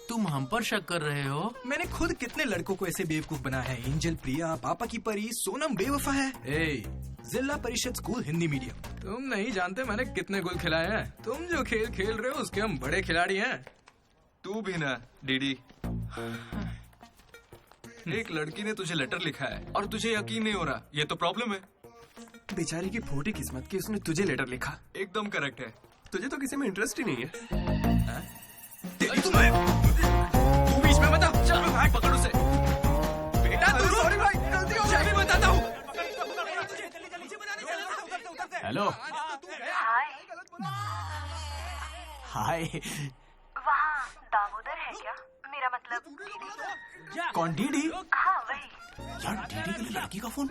तुम हम पर शक कर रहे हो? मैंने खुद कितने लड़कों को ऐसे बेवकूफ बनाया है। एंजल, प्रिया, पापा की परी, सोनम बेवफा है। जिला परिषद स्कूल हिंदी मीडियम। तुम नहीं जानते मैंने कितने गोल खिलाए हैं। तुम जो खेल खेल रहे हो उसके हम बड़े खिलाड़ी हैं। तू भी ना डीडी। एक लड़की ने तुझे लेटर लिखा है और तुझे यकीन नहीं हो रहा, ये तो प्रॉब्लम है। बेचारी की फोटी किस्मत की उसने तुझे लेटर लिखा। एकदम करेक्ट है। तुझे तो किसी में इंटरेस्ट ही नहीं है। तू बीच में मत आ। चल भाई, पकड़ उसे। बेटा तू सॉरी भाई, गलती हो गई। मैं बताता हूँ। हेलो। हाय। वहाँ दामोदर है क्या? मेरा मतलब डीडी। कौन डीडी? हाँ वही। यार डीडी के लिए लड़की का फोन?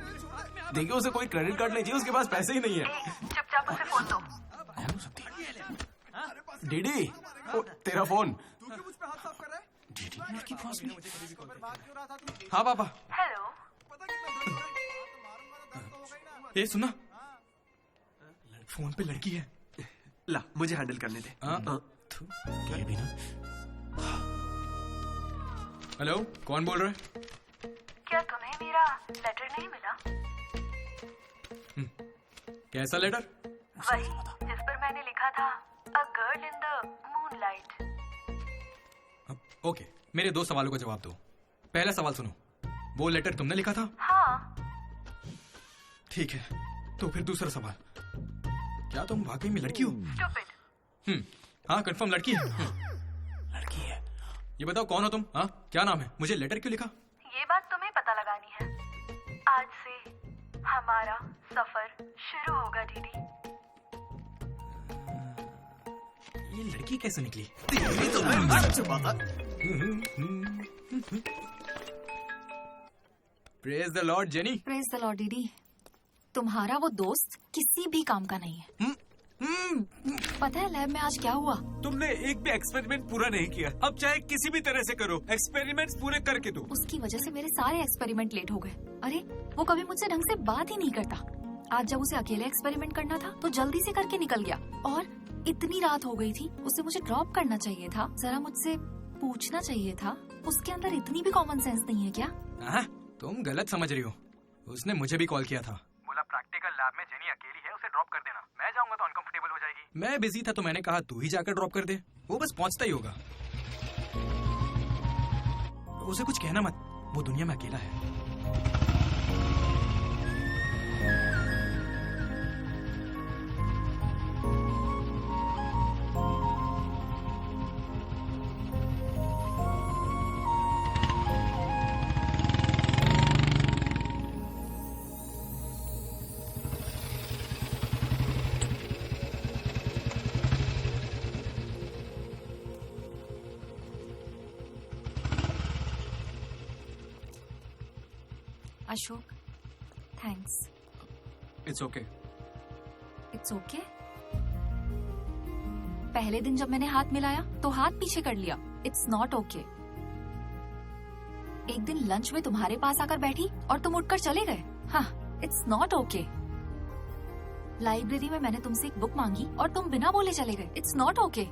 देखिए उसे कोई क्रेडिट कार्ड नहीं चाहिए, उसके पास पैसे ही नहीं है। चुपचाप उसे फोन दो। कौन हो सकती है? डीडी, ओ, तेरा फोन। डीडी की लड़की पास में। हाँ पापा। हेलो। ये सुना, फोन पे लड़की है। ला मुझे हैंडल करने दे। ये भी ना। हेलो, कौन बोल रहा है? क्या तुम्हें मेरा लेटर नहीं मिला? कैसा लेटर? वही जिस पर मैंने लिखा था a girl in the moonlight. Okay, मेरे 2 सवालों का जवाब दो। पहला सवाल सुनो, वो लेटर तुमने लिखा था? हाँ। ठीक है, तो फिर दूसरा सवाल, क्या तुम वाकई में लड़की हो? Stupid। हाँ कंफर्म लड़की है। लड़की है। ये बताओ कौन हो तुम? हाँ क्या नाम है? मुझे लेटर क्यों लिखा? ये बात तुम्हें पता लगानी है। आज से हमारा सफर शुरू होगा दीदी। ये लड़की कैसे निकली? Praise the Lord jenny. Praise the Lord दीदी। तुम्हारा वो दोस्त किसी भी काम का नहीं है। पता है लैब में आज क्या हुआ? तुमने एक भी एक्सपेरिमेंट पूरा नहीं किया। अब चाहे किसी भी तरह से करो, एक्सपेरिमेंट्स पूरे करके दो। उसकी वजह से मेरे सारे एक्सपेरिमेंट लेट हो गए। अरे वो कभी मुझसे ढंग से बात ही नहीं करता। आज जब उसे अकेले एक्सपेरिमेंट करना था तो जल्दी से करके निकल गया। और इतनी रात हो गई थी, उसे मुझे ड्रॉप करना चाहिए था, जरा मुझसे पूछना चाहिए था। उसके अंदर इतनी भी कॉमन सेंस नहीं है क्या? तुम गलत समझ रही हो। उसने मुझे भी कॉल किया था। बोला प्रैक्टिकल लैब में जेनी अकेली है, उसे ड्रॉप कर देना। मैं जाऊंगा तो अनकंफर्टेबल हो जाएगी। मैं बिजी था तो मैंने कहा तू ही जाकर ड्रॉप कर दे, वो बस पहुंचता ही होगा। उसे कुछ कहना मत, वो दुनिया में अकेला है। Ashok, thanks. It's okay. It's okay? पहले दिन जब मैंने हाथ मिलाया तो हाथ पीछे कर लिया। It's not okay. एक दिन लंच में तुम्हारे पास आकर बैठी और तुम उठकर चले गए। हाँ, इट्स नॉट ओके। लाइब्रेरी में मैंने तुमसे एक बुक मांगी और तुम बिना बोले चले गए। It's not okay.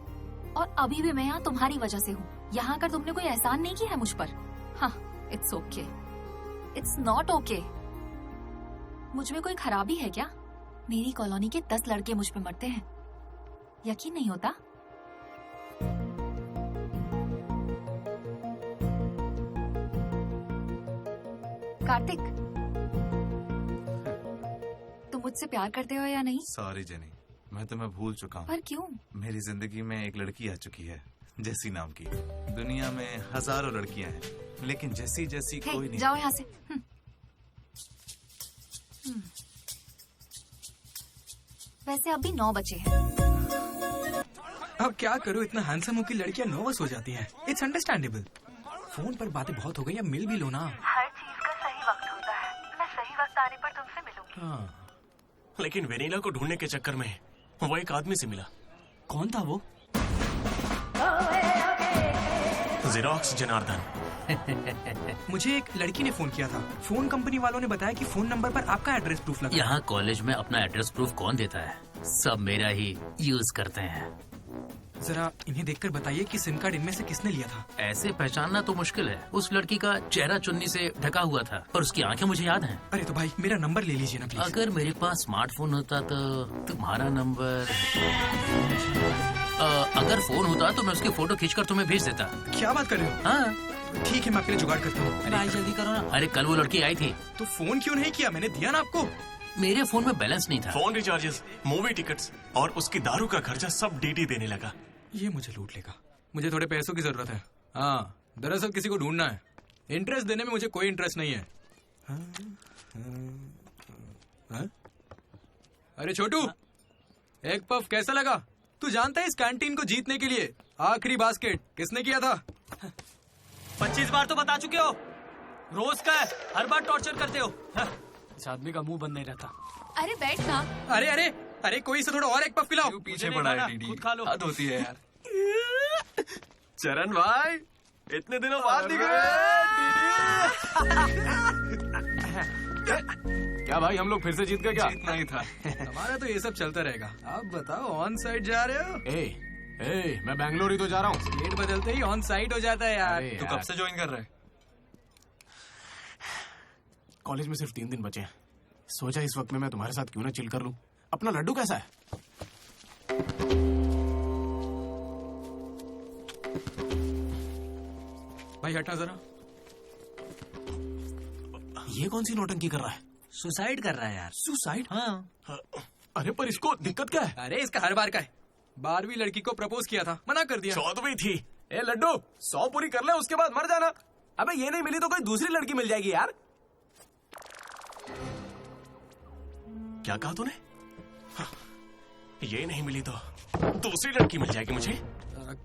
और अभी भी मैं यहाँ तुम्हारी वजह से हूँ। यहाँ आकर तुमने कोई एहसान नहीं किया है मुझ पर। हाँ, it's okay. It's not okay. मुझ में कोई खराबी है क्या? मेरी कॉलोनी के 10 लड़के मुझ पे मरते हैं, यकीन नहीं होता? कार्तिक, तुम मुझसे प्यार करते हो या नहीं? सॉरी जेनी, मैं तुम्हें भूल चुका हूँ। पर क्यों? मेरी जिंदगी में एक लड़की आ चुकी है, जेसी नाम की। दुनिया में हजारों लड़कियां हैं, लेकिन जैसी जैसी हे, कोई नहीं। जाओ यहाँ से। वैसे अभी 9 बजे हैं। अब क्या करूं, इतना हैंडसम हो कि लड़कियां नर्वस हो जाती हैं। It's understandable. फोन पर बातें बहुत हो गई, अब मिल भी लो ना। हर चीज का सही वक्त होता है। मैं सही वक्त आने पर तुमसे मिलूंगी। हाँ, लेकिन वेनिला को ढूंढने के चक्कर में वो एक आदमी से मिला। कौन था वो? जेरोक्स जनार्दन। मुझे एक लड़की ने फोन किया था। फोन कंपनी वालों ने बताया कि फोन नंबर पर आपका एड्रेस प्रूफ लगा। यहाँ कॉलेज में अपना एड्रेस प्रूफ कौन देता है? सब मेरा ही यूज करते हैं। जरा इन्हें देखकर बताइए कि सिम कार्ड इनमें से किसने लिया था। ऐसे पहचानना तो मुश्किल है। उस लड़की का चेहरा चुन्नी से ढका हुआ था और उसकी आंखें मुझे याद हैं। अरे तो भाई मेरा नंबर ले लीजिए ना प्लीज। अगर मेरे पास स्मार्टफोन होता तो तुम्हारा नंबर, अगर फोन होता तो मैं उसकी फोटो खींचकर तुम्हें भेज देता। क्या बात कर रहे हो? हाँ ठीक है, मैं आपके लिए जुगाड़ करता हूँ। भाई जल्दी करो ना। अरे कल वो लड़की आई थी तो फोन क्यों नहीं किया? मैंने दिया ना आपको। मेरे फोन में बैलेंस नहीं था। फोन रिचार्जेस, मूवी टिकट्स और उसकी दारू का खर्चा सब डीडी देने लगा। ये मुझे लूट लेगा। मुझे थोड़े पैसों की जरूरत है। हाँ, दरअसल किसी को ढूंढना है। इंटरेस्ट देने में मुझे कोई इंटरेस्ट नहीं है। हाँ? अरे छोटू, एक पफ कैसा लगा? तू जानता है इस कैंटीन को जीतने के लिए आखिरी बास्केट किसने किया था? 25 बार तो बता चुके हो। रोज का है, हर बार टॉर्चर करते हो। इस आदमी का मुंह बंद नहीं रहता। अरे बैठ ना। अरे अरे अरे, कोई से थोड़ा और एक पफ पिलाओ। पीछे पड़ा है डीडी। खुद खा लो। हद होती है यार। चरण भाई, इतने दिनों बाद दिख रहे हैं। क्या भाई, हम लोग फिर से जीत गए क्या? जीतना ही था। हमारा तो ये सब चलता रहेगा। आप बताओ, ऑन साइड जा रहे हो? ए, मैं बैंगलोर ही तो जा रहा हूँ। स्टेट बदलते ही ऑन साइड हो जाता है यार। तू कब से ज्वाइन कर रहा है? कॉलेज में सिर्फ 3 दिन बचे हैं। सोचा इस वक्त में मैं तुम्हारे साथ क्यों ना चिल कर लूं। अपना लड्डू कैसा है? भाई हटना जरा। ये कौन सी नौटंकी कर रहा है? सुसाइड कर रहा है यार। सुसाइड? हाँ। अरे पर इसको दिक्कत क्या है? अरे इसका हर बार का है। 12वीं लड़की को प्रपोज किया था, मना कर दिया। 14वीं थी। ए लड्डू, 100 पूरी कर ले, उसके बाद मर जाना। अबे ये नहीं मिली तो कोई दूसरी लड़की मिल जाएगी यार। क्या कहा तूने? हाँ, ये नहीं मिली तो दूसरी लड़की मिल जाएगी मुझे।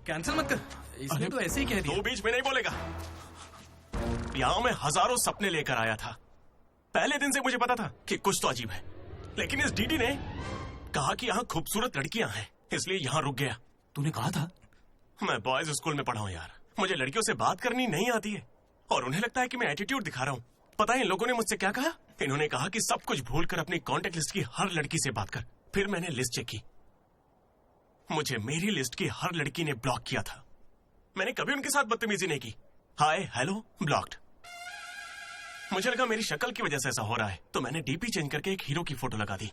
कैंसिल मत कर, इसने तो ऐसे ही कह दिया। तू बीच में नहीं बोलेगा। यहाँ मैं हजारों सपने लेकर आया था। पहले दिन से मुझे पता था कि कुछ तो अजीब है, लेकिन इस डीडी ने कहा कि यहाँ खूबसूरत लड़कियां हैं, इसलिए यहाँ रुक गया। तूने कहा था? मैं बॉयज स्कूल में पढ़ा हूँ यार। मुझे लड़कियों से बात करनी नहीं आती है और उन्हें लगता है कि मैं एटीट्यूड दिखा रहा हूँ। पता है इन लोगों ने मुझसे क्या कहा? इन्होंने कहा कि सब कुछ भूलकर अपनी कॉन्टेक्ट लिस्ट की हर लड़की से बात कर। फिर मैंने लिस्ट चेक की, मुझे मेरी लिस्ट की हर लड़की ने ब्लॉक किया था। मैंने कभी उनके साथ बदतमीजी नहीं की। Hi hello blocked. मुझे लगा मेरी शक्ल की वजह से ऐसा हो रहा है, तो मैंने डीपी चेंज करके एक हीरो की फोटो लगा दी।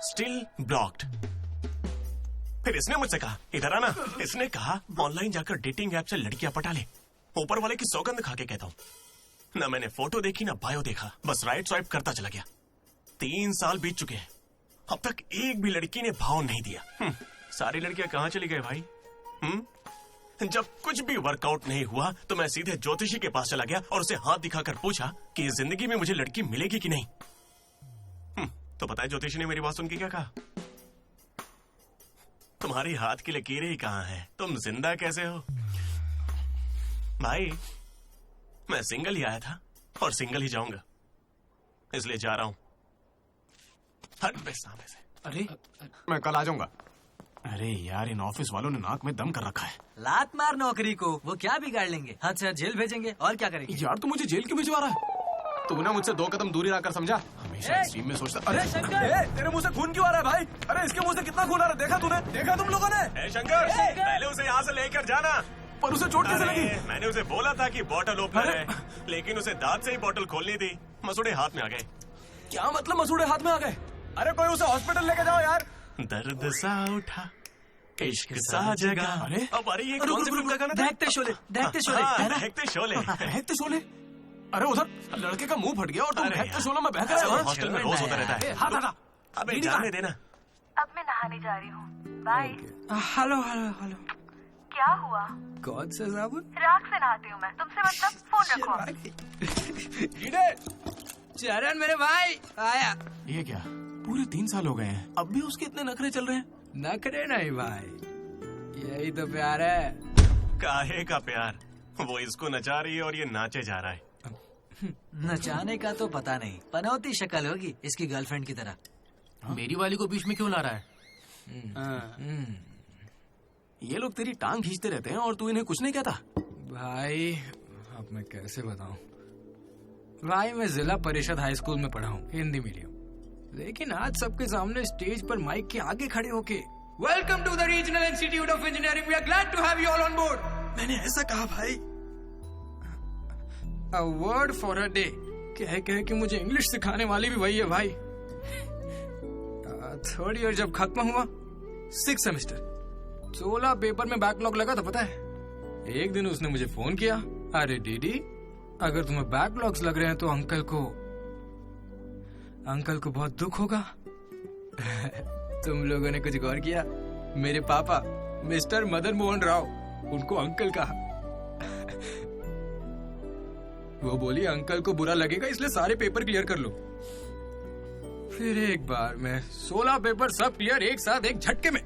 Still blocked. फिर इसने मुझसे कहा इधर आना। इसने कहा ऑनलाइन जाकर डेटिंग ऐप से लड़कियां पटा ले। ऊपर वाले की सौगंध खा के कहता हूं, ना मैंने फोटो देखी ना बायो देखा, बस राइट स्वाइप करता चला गया। 3 साल बीत चुके हैं, अब तक एक भी लड़की ने भाव नहीं दिया। सारी लड़कियां कहाँ चली गई भाई? जब कुछ भी वर्कआउट नहीं हुआ तो मैं सीधे ज्योतिषी के पास चला गया और उसे हाथ दिखाकर पूछा कि इस जिंदगी में मुझे लड़की मिलेगी कि नहीं। तो पता है ज्योतिषी ने मेरी बात सुन के क्या कहा? तुम्हारी हाथ की लकीरें ही कहाँ हैं, तुम जिंदा कैसे हो? भाई मैं सिंगल ही आया था और सिंगल ही जाऊंगा। इसलिए जा रहा हूँ। हट बे सामने से। अरे मैं कल आ जाऊंगा। अरे यार, इन ऑफिस वालों ने नाक में दम कर रखा है। लात मार नौकरी को, वो क्या बिगाड़ लेंगे? हद से हद जेल भेजेंगे और क्या करेंगे? यार तू मुझे जेल क्यों भिजवा रहा है? तूने मुझसे 2 कदम दूरी रखकर समझा। हमेशा इस टीम में सोचता। अरे तेरे मुंह से खून क्यों आ रहा है भाई? अरे इसके मुंह से कितना खून आ रहा है, देखा तूने? देखा तुम लोगों ने? शंकर, पहले उसे यहाँ से लेकर जाना। पर उसे चोट कैसे लगी? मैंने उसे बोला था कि बॉटल ओपनर है, लेकिन उसे दांत से ही बॉटल खोलनी थी। मसूड़े हाथ में आ गए। क्या मतलब मसूड़े हाथ में आ गए? अरे कोई उसे हॉस्पिटल लेके जाओ यार। दर्द सा उठा, इश्क सा जगा। अरे ये कौन सी फिल्म का गाना था? दहकते शोले, दहकते शोले, दहकते शोले, दहकते शोले। अरे उधर लड़के का मुंह फट गया और तुम दहकते शोले में बहक रहे हो। हॉस्टल में रोज होता रहता है। हाथ हटा। अबे जाने देना। अब मैं नहाने जा रही हूँ, बाय। Hello hello hello. क्या हुआ? कौन सा साबुन? राख से नहाती हूँ मैं, तुमसे मतलब फोन रखो। चरण मेरे भाई आया। ये क्या, पूरे 3 साल हो गए हैं, अब भी उसके इतने नखरे चल रहे हैं? नखरे नहीं भाई, यही तो प्यार है। काहे का प्यार? वो इसको नचा रही है और ये नाचे जा रहा है। नचाने का तो पता नहीं, पनौती शक्ल होगी इसकी गर्लफ्रेंड की तरह। मेरी वाली को बीच में क्यों ला रहा है? ये लोग तेरी टांग खींचते रहते हैं और तू इन्हें कुछ नहीं कहता। भाई अब मैं कैसे बताऊं? भाई मैं जिला परिषद हाई स्कूल में पढ़ा हूँ, हिंदी मीडियम। लेकिन आज सबके सामने स्टेज पर माइक के आगे खड़े होके welcome to the regional institute of engineering, we are glad to have you all on board. मैंने ऐसा कहा भाई, a word for a day कह के मुझे इंग्लिश सिखाने वाली भी वही है भाई। 3rd ईयर जब खत्म हुआ, 6th सेमेस्टर, 16 पेपर में बैकलॉग लगा था पता है। एक दिन उसने मुझे फोन किया, अरे डीडी अगर तुम्हें बैकलॉग्स लग रहे हैं तो अंकल को बहुत दुख होगा। तुम लोगों ने कुछ गौर किया? मेरे पापा मिस्टर मदन मोहन राव, उनको अंकल कहा। वो बोली अंकल को बुरा लगेगा इसलिए सारे पेपर क्लियर कर लो। फिर एक बार में 16 पेपर सब क्लियर एक साथ एक झटके में।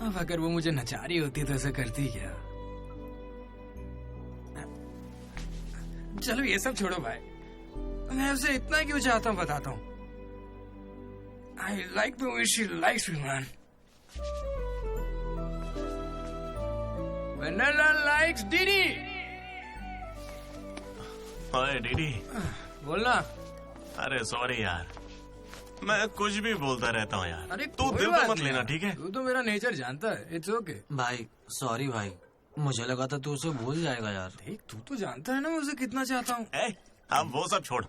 अब अगर वो मुझे नचा रही होती तो ऐसा करती क्या? चलो ये सब छोड़ो भाई, मैं उसे इतना क्यों चाहता हूँ बताता हूँ। I like the way she likes me man. Vanilla likes Didi। ओए डीडी, बोलना। अरे सॉरी यार, मैं कुछ भी बोलता रहता हूँ यार। अरे तू दिल पे मत लेना, ठीक है? तू तो मेरा नेचर जानता है, इट्स ओके। भाई सॉरी भाई, मुझे लगा था तू उसे भूल जाएगा यार। देख तू तो जानता है ना मैं उसे कितना चाहता हूँ। अब वो सब छोड़,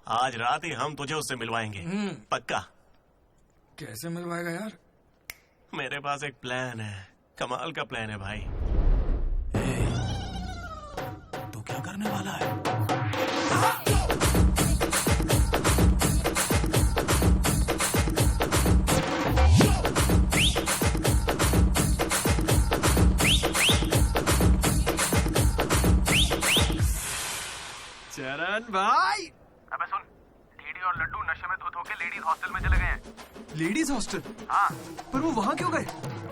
आज रात ही हम तुझे उससे मिलवाएंगे, पक्का। कैसे मिलवाएगा यार? मेरे पास एक प्लान है, कमाल का प्लान है भाई। तो क्या करने वाला है? चरण भाई, अबे सुन, डीडी और लड्डू नशे में धुत होके लेडीज हॉस्टल में चले गए हैं। Ladies hostel? हाँ। पर वो वहाँ क्यों गए?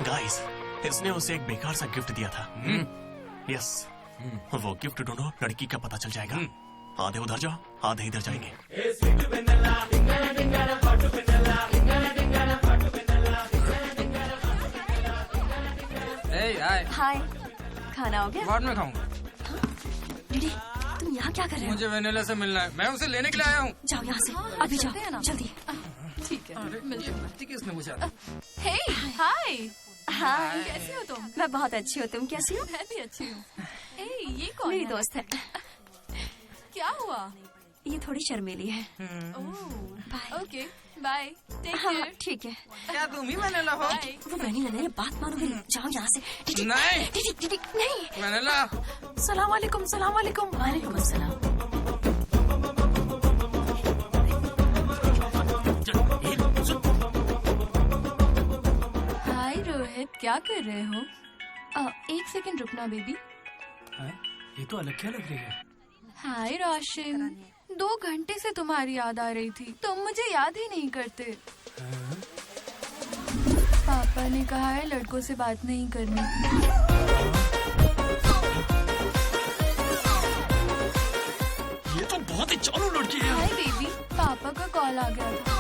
गाइस, इसने उसे एक बेकार सा गिफ्ट दिया था। यस, वो गिफ्ट ढूंढो, लड़की का पता चल जाएगा। आधे उधर जाओ, आधे इधर जाएंगे। हाय, खाना हो गया? बाद में खाऊंगा। डीडी तुम यहाँ क्या कर रहे हो? मुझे वेनिला से मिलना है, मैं उसे लेने के लिए आया हूँ। जाओ यहाँ से, अभी जाओ जल्दी। ठीक है, किसने पूछा? हे हाय। हाय, कैसी हो तुम? मैं बहुत अच्छी हूँ, तुम कैसी हो? मैं भी अच्छी हूँ। ये कौन? मेरी दोस्त है। क्या हुआ? ये थोड़ी शर्मीली है। Okay bye, take care. ठीक है। क्या तुम ही वेनिला हो? वो वेनिला नहीं, बात मानो मेरी, जाओ यहाँ से। नहीं नहीं वेनिला। सलाम वालेकुम। सलाम वालेकुम। वालेकुम अस्सलाम। हाय रोहित, क्या कर रहे हो? 1 सेकंड रुकना बेबी। ये तो अलग क्या लग रही है? हाय रोशन, 2 घंटे से तुम्हारी याद आ रही थी, तुम मुझे याद ही नहीं करते। पापा ने कहा है लड़कों से बात नहीं करनी। बहुत ही चालू लड़की है। हाय बेबी, पापा का कॉल आ गया था।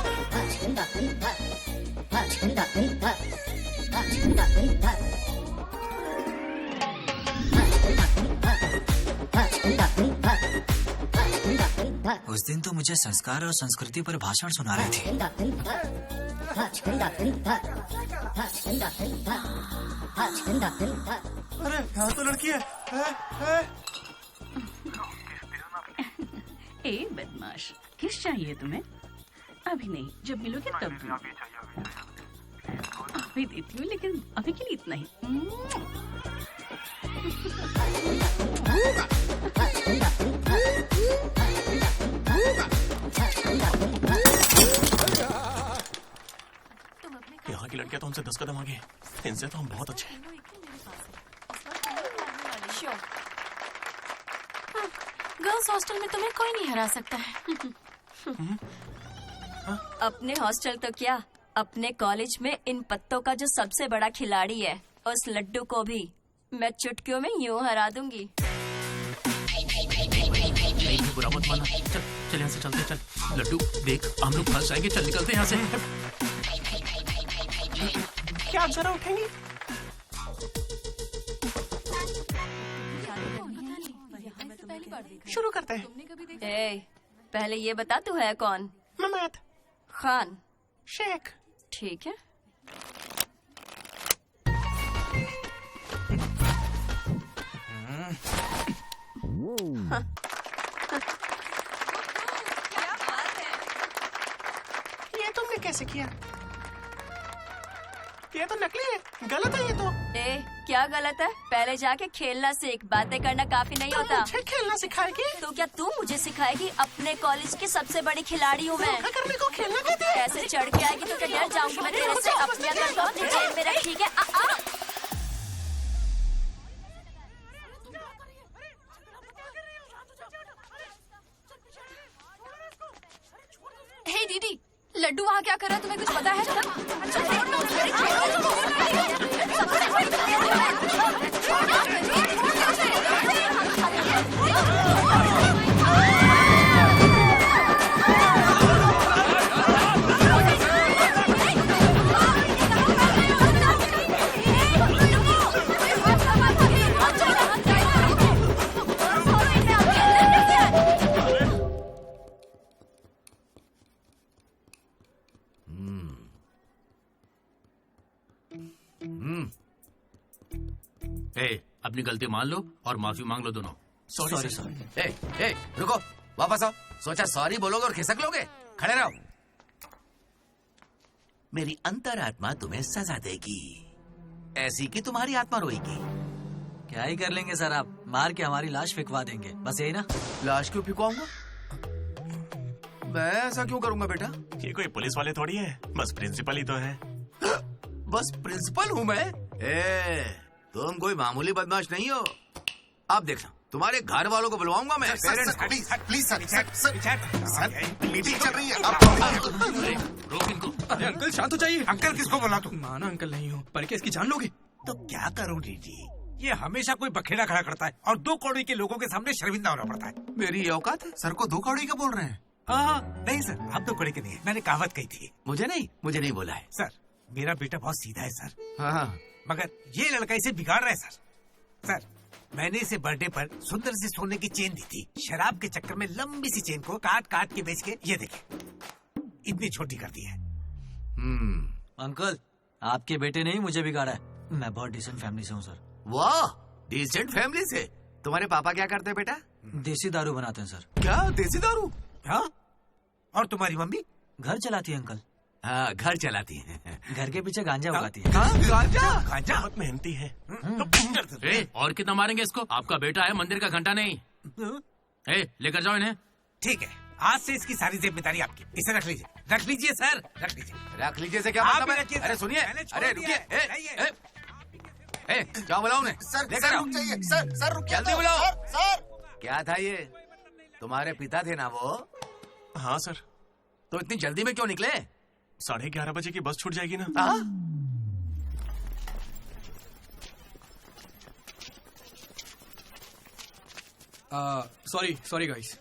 उस दिन तो मुझे संस्कार और संस्कृति पर भाषण सुना रहे थे। अरे यहाँ तो लड़की है। ए बदमाश, किस चाहिए तुम्हें? अभी नहीं, जब मिलोगे तब दूंगी। अभी देती हूँ, लेकिन अभी के लिए इतना ही। यहाँ की लड़कियां तो हमसे 10 कदम आगे, इनसे तो हम बहुत अच्छे हैं। गर्ल्स हॉस्टल में तुम्हें कोई नहीं हरा सकता है। अपने हॉस्टल तो क्या, अपने कॉलेज में इन पत्तों का जो सबसे बड़ा खिलाड़ी है, उस लड्डू को भी मैं चुटकियों में यूं हरा दूंगी। बुरा मत माना। चल चल यहाँ से चलते, चल। लड्डू देख, हम लोग फंस जाएंगे। चल निकलते यहाँ से। क्या आप जरा उठेंगी? शुरू करते हैं। ए, पहले ये बता तू है कौन? ममाद खान शेख। ठीक है। हाँ। ये तुमने कैसे किया? ये तो नकली है, गलत है ये तो। ए, क्या गलत है? पहले जाके खेलना सीख, बातें करना काफी नहीं होता। मुझे खेलना सिखाएगी? तो क्या तू मुझे सिखाएगी? अपने कॉलेज की सबसे बड़ी खिलाड़ी हूँ मैं। करने को खेलना कहते हैं। ऐसे चढ़ के आएगी तो क्या डर जाऊंगी मैं तेरे से? अपना कर दो, जेब में रख, ठीक है? हे दीदी, लड्डू वहाँ क्या कर रहा है, तुम्हें कुछ पता है? अपनी गलती मान लो और माफी मांग लो दोनों। Sorry sir. ए, रुको, वापस आओ। सोचा सॉरी बोलोगे और खिसक लोगे? खड़े रहो। मेरी अंतरात्मा तुम्हें सजा देगी, ऐसी कि तुम्हारी आत्मा रोएगी। क्या ही कर लेंगे सर, आप मार के हमारी लाश फिकवा देंगे, बस यही ना। लाश क्यों फिकवाऊंगा? मैं ऐसा क्यों करूंगा बेटा? ये कोई पुलिस वाले थोड़ी है, बस प्रिंसिपल ही तो है। बस प्रिंसिपल हूँ मैं? तुम कोई मामूली बदमाश नहीं हो। आप देखना, तुम्हारे घर वालों को बुलवाऊंगा मैं। प्लीज सर, मीटिंग चल रही है। रोक इनको। अरे अंकल शांत हो जाइए। अंकल किसको बोला तू? माना अंकल नहीं हो, पर क्या इसकी जान लोगे? तो क्या करूं दीदी, ये हमेशा कोई बखेड़ा खड़ा करता है और 2 कौड़ी के लोगों के सामने शर्मिंदा होना पड़ता है। मेरी औकात है? सर को 2 कौड़ी का बोल रहे हैं? हाँ, नहीं सर, आप 2 कौड़ी के नहीं है, मैंने कहावत कही थी। मुझे नहीं बोला है सर। मेरा बेटा बहुत सीधा है सर। हाँ। मगर ये लड़का इसे बिगाड़ रहा है सर। सर, मैंने इसे बर्थडे पर सुंदर से सोने की चेन दी थी। शराब के चक्कर में लंबी सी चेन को काट काट के बेच के ये देखे इतनी छोटी कर दी है। अंकल, आपके बेटे ने ही मुझे बिगाड़ा है। मैं बहुत डिसेंट फैमिली से हूँ सर। वाह, डिसेंट फैमिली से? तुम्हारे पापा क्या करते हैं बेटा? देसी दारू बनाते हैं सर। क्या देसी दारू? हाँ, और तुम्हारी मम्मी? घर चलाती है अंकल। हाँ, घर चलाती है। घर के पीछे गांजा उगाती है। गांजा बहुत मेहनती है। और कितना मारेंगे इसको? आपका बेटा है, मंदिर का घंटा नहीं। लेकर जाओ इन्हें। ठीक है, आज से इसकी सारी जिम्मेदारी आपकी। इसे रख लीजिए। रख लीजिए सर, रख लीजिए। रख लीजिए से क्या मतलब है? अरे सुनिए, अरे रुकिए। क्या बुलाओ उन्हें? सर रुक जाइए। सर रुकिए। जल्दी बुलाओ। सर क्या था ये? तुम्हारे पिता थे ना वो? हाँ सर। तो इतनी जल्दी में क्यों निकले? 11:30 बजे की बस छूट जाएगी ना। Sorry guys.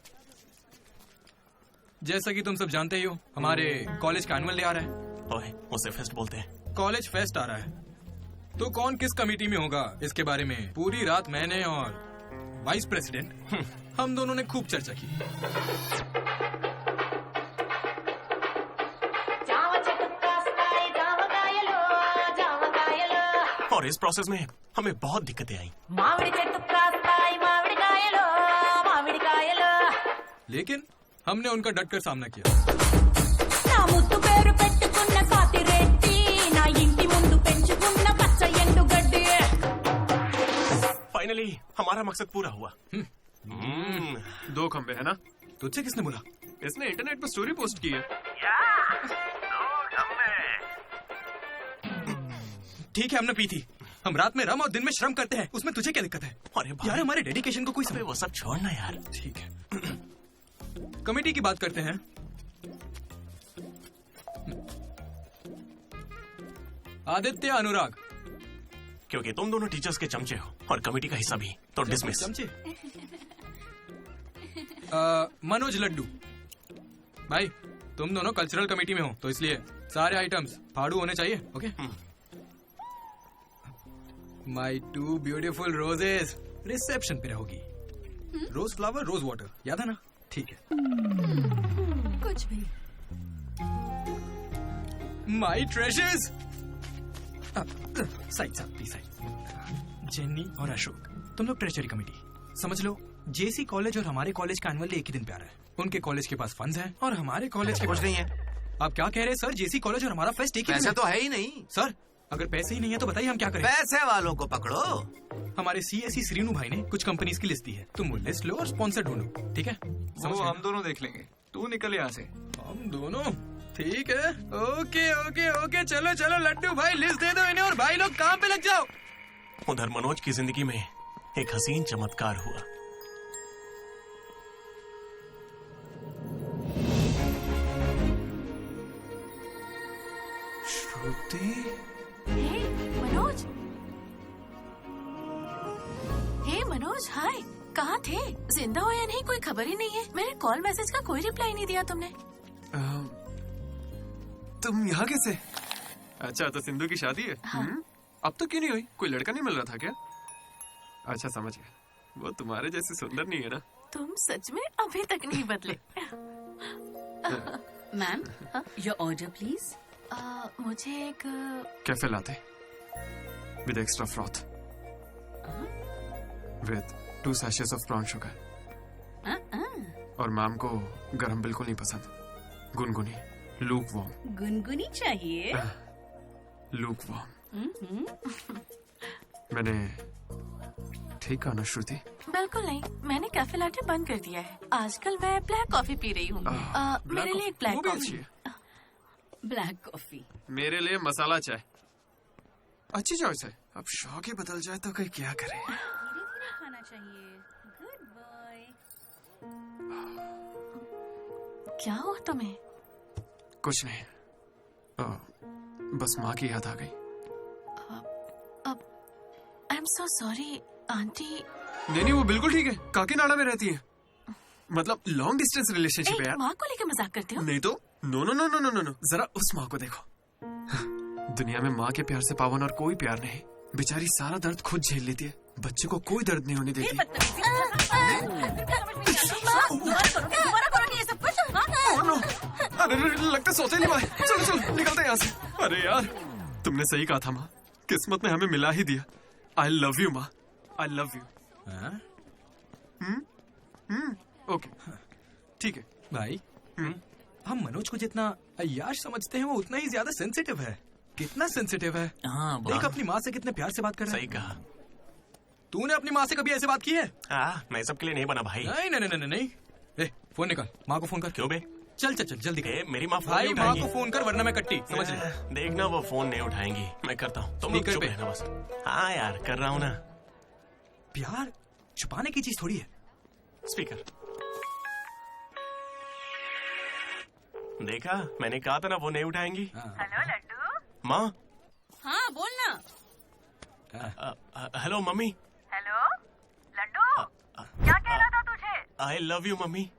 जैसा कि तुम सब जानते ही हो, हमारे कॉलेज का एनुअल डे आ रहा है। ओए, उसे फेस्ट बोलते हैं। कॉलेज फेस्ट आ रहा है, तो कौन किस कमेटी में होगा इसके बारे में पूरी रात मैंने और वाइस प्रेसिडेंट हम दोनों ने खूब चर्चा की। और इस प्रोसेस में हमें बहुत दिक्कतें आई। लेकिन हमने उनका डटकर सामना किया। फाइनली हमारा मकसद पूरा हुआ। 2 खंबे है ना? तुझसे किसने बोला? इसने इंटरनेट पर स्टोरी पोस्ट की है। ठीक है, हमने पी थी। हम रात में रम और दिन में श्रम करते हैं, उसमें तुझे क्या दिक्कत है? अरे यार, हमारे डेडिकेशन को कोई समझ। वो सब छोड़ना यार। ठीक है, कमेटी की बात करते हैं। आदित्य, अनुराग, क्योंकि तुम दोनों टीचर्स के चमचे हो और कमेटी का हिस्सा भी, तो डिसमिस। चमचे। मनोज, लड्डू भाई, तुम दोनों कल्चरल कमेटी में हो, तो इसलिए सारे आइटम्स फाड़ू होने चाहिए। ओके? माई 2 ब्यूटीफुल रोजेस रिसेप्शन पे रहोगी। रोज फ्लावर, रोज वाटर, याद है ना? ठीक है। कुछ भी। माई ट्रेजर्स, साइड साइड। जेन्नी और अशोक, तुम लोग ट्रेजरी कमेटी। समझ लो, जेसी कॉलेज और हमारे कॉलेज का एनुअल डे एक ही दिन पे आ रहा है। उनके कॉलेज के पास फंड्स हैं और हमारे कॉलेज के कुछ नहीं है। आप क्या कह रहे हैं सर? जेसी कॉलेज और हमारा फेस्ट एक ही दिन पैसे तो है ही नहीं सर। अगर पैसे ही नहीं है तो बताइए हम क्या करें? पैसे वालों को पकड़ो। हमारे सीएससी श्रीनु भाई ने कुछ कंपनीज की लिस्ट दी है, तुम वो लिस्ट लो और स्पॉन्सर ढूंढो। ठीक है? वो हम दोनों देख लेंगे, तू निकल यहाँ से। हम दोनों? ठीक है, ओके ओके ओके, चलो चलो लड्डू भाई, लिस्ट दे दो इन्हें और भाई लोग काम पे लग जाओ। उधर मनोज की जिंदगी में एक हसीन चमत्कार हुआ। श्रुति, मनोज। हे मनोज, हाय। कहाँ थे? जिंदा हो या नहीं कोई खबर ही नहीं है। मेरे कॉल मैसेज का कोई रिप्लाई नहीं दिया तुमने। तुम यहाँ कैसे? अच्छा, तो सिंधु की शादी है? हाँ। अब तो क्यों नहीं हुई? कोई लड़का नहीं मिल रहा था क्या? अच्छा, समझ गया, वो तुम्हारे जैसे सुंदर नहीं है ना। तुम सच में अभी तक नहीं बदले। Ma'am, your order please. मुझे एक cafe latte with extra froth with 2 sachets of brown sugar. और मैम को गरम बिल्कुल नहीं पसंद, गुनगुनी, लूक वार्म। गुनगुनी चाहिए। Lukewarm. मैंने ठीक कहा ना श्रुति? बिल्कुल नहीं, मैंने कैफे लाटे बंद कर दिया है। आजकल मैं ब्लैक कॉफी पी रही हूँ। मेरे लिए एक ब्लैक कॉफी। Black coffee. मेरे लिए मसाला चाय। अच्छी चॉइस है। अब शौक ही बदल जाए तो कोई क्या करे। खाना चाहिए। Good boy. क्या हुआ तुम्हें? कुछ नहीं, बस माँ की याद आ गई। I am so sorry aunty. नहीं, वो बिल्कुल ठीक है, काकीनाडा में रहती है। मतलब लॉन्ग डिस्टेंस रिलेशनशिप है यार। माँ को लेकर मजाक करते हो? नहीं तो no no no no no no, जरा उस माँ को देखो। दुनिया में माँ के प्यार से पावन और कोई प्यार नहीं। बेचारी सारा दर्द खुद झेल लेती है, बच्चे को कोई दर्द नहीं होने देती। अरे लगता सोचे नहीं माँ। चलो चलो निकलते यहाँ से। अरे यार, तुमने सही कहा था माँ, किस्मत ने हमें मिला ही दिया। आई लव यू माँ, आई लव यू। ओके, ठीक है भाई। हम मनोज को जितना अय्याश समझते हैं वो उतना ही ज्यादा सेंसिटिव है। कितना सेंसिटिव है। हाँ, देख अपनी माँ से कितने प्यार से बात कर रहा है। सही कहा। तूने अपनी माँ से कभी ऐसे बात की है? मैं सबके लिए नहीं बना भाई। नहीं नहीं नहीं नहीं। ए, फोन निकाल, माँ को फोन कर। क्यों बे? चल चल चल जल्दी कर। मेरी माँ फोन भाई नहीं माँ उठाएंगी। को फोन कर वरना मैं कट्टी, समझ ले। देखना वो फोन नहीं उठाएंगी, मैं करता हूँ। तुम लोग चुप रहना बस। हाँ यार, कर रहा हूँ ना। प्यार छुपाने की चीज थोड़ी है। स्पीकर देखा, मैंने कहा था ना वो नहीं उठाएंगी। हेलो लड्डू। माँ। हाँ बोलना। Hello mummy. हेलो लड्डू, क्या कहना था तुझे? I love you mummy.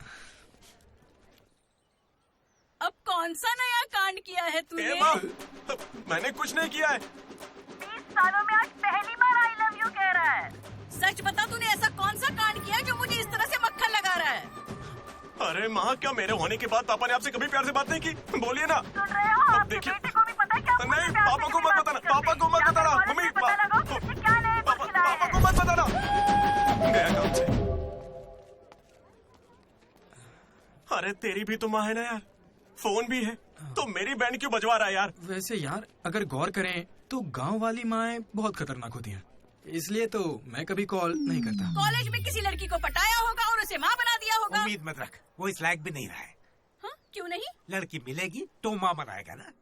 कौन सा नया कांड किया है तूने? माँ, मैंने कुछ नहीं किया है। 20 सालों में आज पहली बार आई लव यू कह रहा है। सच बता, तूने ऐसा कौन सा कांड किया जो मुझे इस तरह से मक्खन लगा रहा है? अरे माँ, क्या मेरे होने के बाद पापा ने आपसे कभी प्यार से बात नहीं की? बोलिए ना। सुन रहे हो? आपके बेटे को भी पता है क्या? नहीं, पापा को मत बताना, पापा को मत बताना। मम्मी, पापा को मत बताना। गया काम से। अरे तेरी भी तो माँ है ना यार, फोन भी है, तो मेरी बैंड क्यों बजवा रहा है यार? वैसे यार अगर गौर करें तो गांव वाली माएं बहुत खतरनाक होती हैं, इसलिए तो मैं कभी कॉल नहीं करता। कॉलेज में किसी लड़की को पटाया होगा और उसे माँ बना दिया होगा। उम्मीद मत रख, वो इस लायक भी नहीं रहा है। हाँ? क्यों नहीं? लड़की मिलेगी तो माँ बनाएगा ना।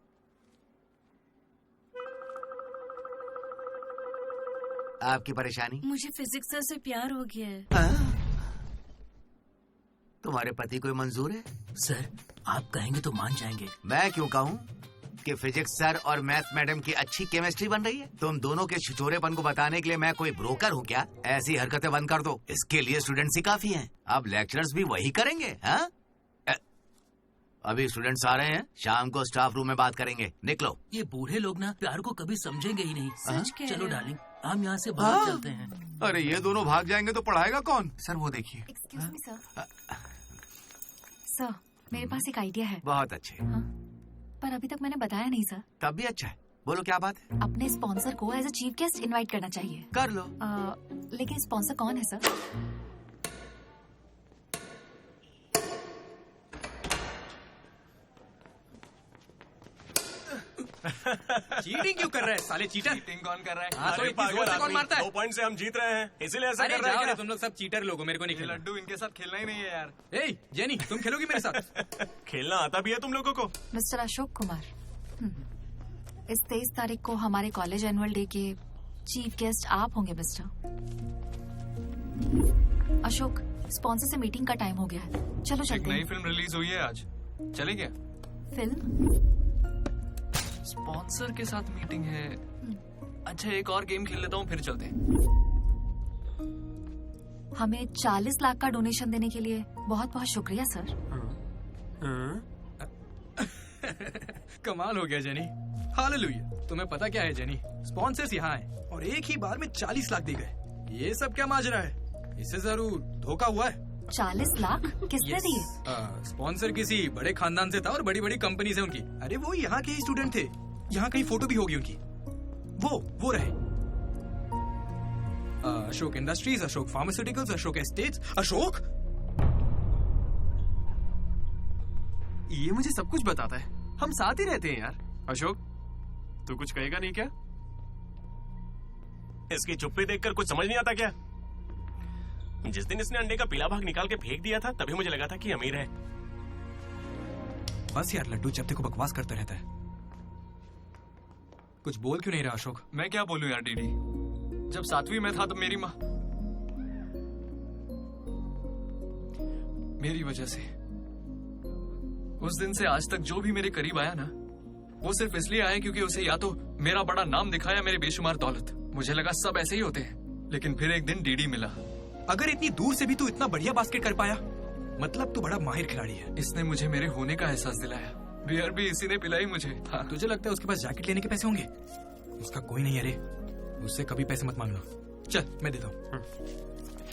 आपकी परेशानी? मुझे फिजिक्स सर से प्यार हो गया है। तुम्हारे पति को मंजूर है? सर, आप कहेंगे तो मान जाएंगे। मैं क्यों कहूँ कि फिजिक्स सर और मैथ मैडम की अच्छी केमिस्ट्री बन रही है। तुम दोनों के छिछोरेपन को बताने के लिए मैं कोई ब्रोकर हूँ क्या? ऐसी हरकतें बंद कर दो, इसके लिए स्टूडेंट्स ही काफी हैं। अब लेक्चरर्स भी वही करेंगे। हाँ, अभी स्टूडेंट्स आ रहे हैं, शाम को स्टाफ रूम में बात करेंगे, निकलो। ये बूढ़े लोग ना प्यार को कभी समझेंगे ही नहीं। सच कह चलो रहे हो। डार्लिंग, हम यहाँ से बाहर चलते हैं। अरे ये दोनों भाग जाएंगे तो पढ़ाएगा कौन? सर वो देखिए। Excuse me sir. सर, मेरे पास एक आइडिया है। बहुत अच्छे। पर अभी तक मैंने बताया नहीं सर। तब भी अच्छा है, बोलो क्या बात है? अपने स्पॉन्सर को as a chief guest invite करना चाहिए। कर लो। लेकिन स्पॉन्सर कौन है सर? चीटिंग क्यों कर रहे हैं साले चीटर? चीटिंग कौन कर रहा है? हाँ, तो अरे इतनी जोर से कौन मारता है? 2 पॉइंट से हम जीत रहे हैं, इसीलिए ऐसा अरे कर रहे जाओ हैं रे, क्या? तुम लोग सब चीटर लोग हो, मेरे को नहीं ये खेलना। लड्डू इनके साथ खेलना ही नहीं है यार। ए जेनी, तुम खेलोगी मेरे साथ? खेलना आता भी है तुम लोगों को? मिस्टर अशोक कुमार, इस 23 तारीख को हमारे कॉलेज एनुअल डे के चीफ गेस्ट आप होंगे मिस्टर अशोक। स्पॉन्सर से मीटिंग का टाइम हो गया है, चलो एक चलते नई हैं। फिल्म रिलीज हुई है आज, चले क्या? फिल्म? स्पॉन्सर के साथ मीटिंग है। अच्छा, एक और गेम खेल लेता हूँ, फिर चलते हैं। हमें 40 लाख का डोनेशन देने के लिए बहुत बहुत शुक्रिया सर। कमाल हो गया जेनी, हालेलुया। तुम्हें पता क्या है जेनी, स्पॉन्सर्स यहाँ हैं और एक ही बार में 40 लाख दी गए। ये सब क्या माजरा है? इससे जरूर धोखा हुआ है। 40 लाख किसने दिए? स्पॉन्सर किसी बड़े खानदान से था और बड़ी बड़ी कंपनी से उनकी। अरे वो यहाँ के ही स्टूडेंट थे, यहाँ कहीं फोटो भी होगी उनकी। वो रहे Ashok industries, Ashok pharmaceuticals, Ashok estates. Ashok ये मुझे सब कुछ बताता है, हम साथ ही रहते हैं यार। अशोक, तू कुछ कहेगा नहीं क्या? इसकी चुप्पी देखकर कुछ समझ नहीं आता क्या? जिस दिन इसने अंडे का पीला भाग निकाल के फेंक दिया था, तभी मुझे लगा था कि अमीर है। बस यार लड्डू जब देखो बकवास करता रहता है। कुछ बोल क्यों नहीं रहा अशोक? मैं क्या बोलूं यार डीडी, जब 7वीं में था तो मेरी माँ मेरी वजह से उस दिन से आज तक जो भी मेरे करीब आया ना, वो सिर्फ इसलिए आया क्योंकि उसे या तो मेरा बड़ा नाम दिखाया, मेरे बेशुमार दौलत। मुझे लगा सब ऐसे ही होते हैं, लेकिन फिर एक दिन डीडी मिला। अगर इतनी दूर से भी तू इतना बढ़िया बास्केट कर पाया, मतलब तू बड़ा माहिर खिलाड़ी है। इसने मुझे मेरे होने का एहसास दिलाया। बियर भी इसी ने पिलाई मुझे। हाँ। तुझे लगता है उसके पास जैकेट लेने के पैसे होंगे? उसका कोई नहीं है रे, उससे कभी पैसे मत मांगना। चल मैं देता हूँ।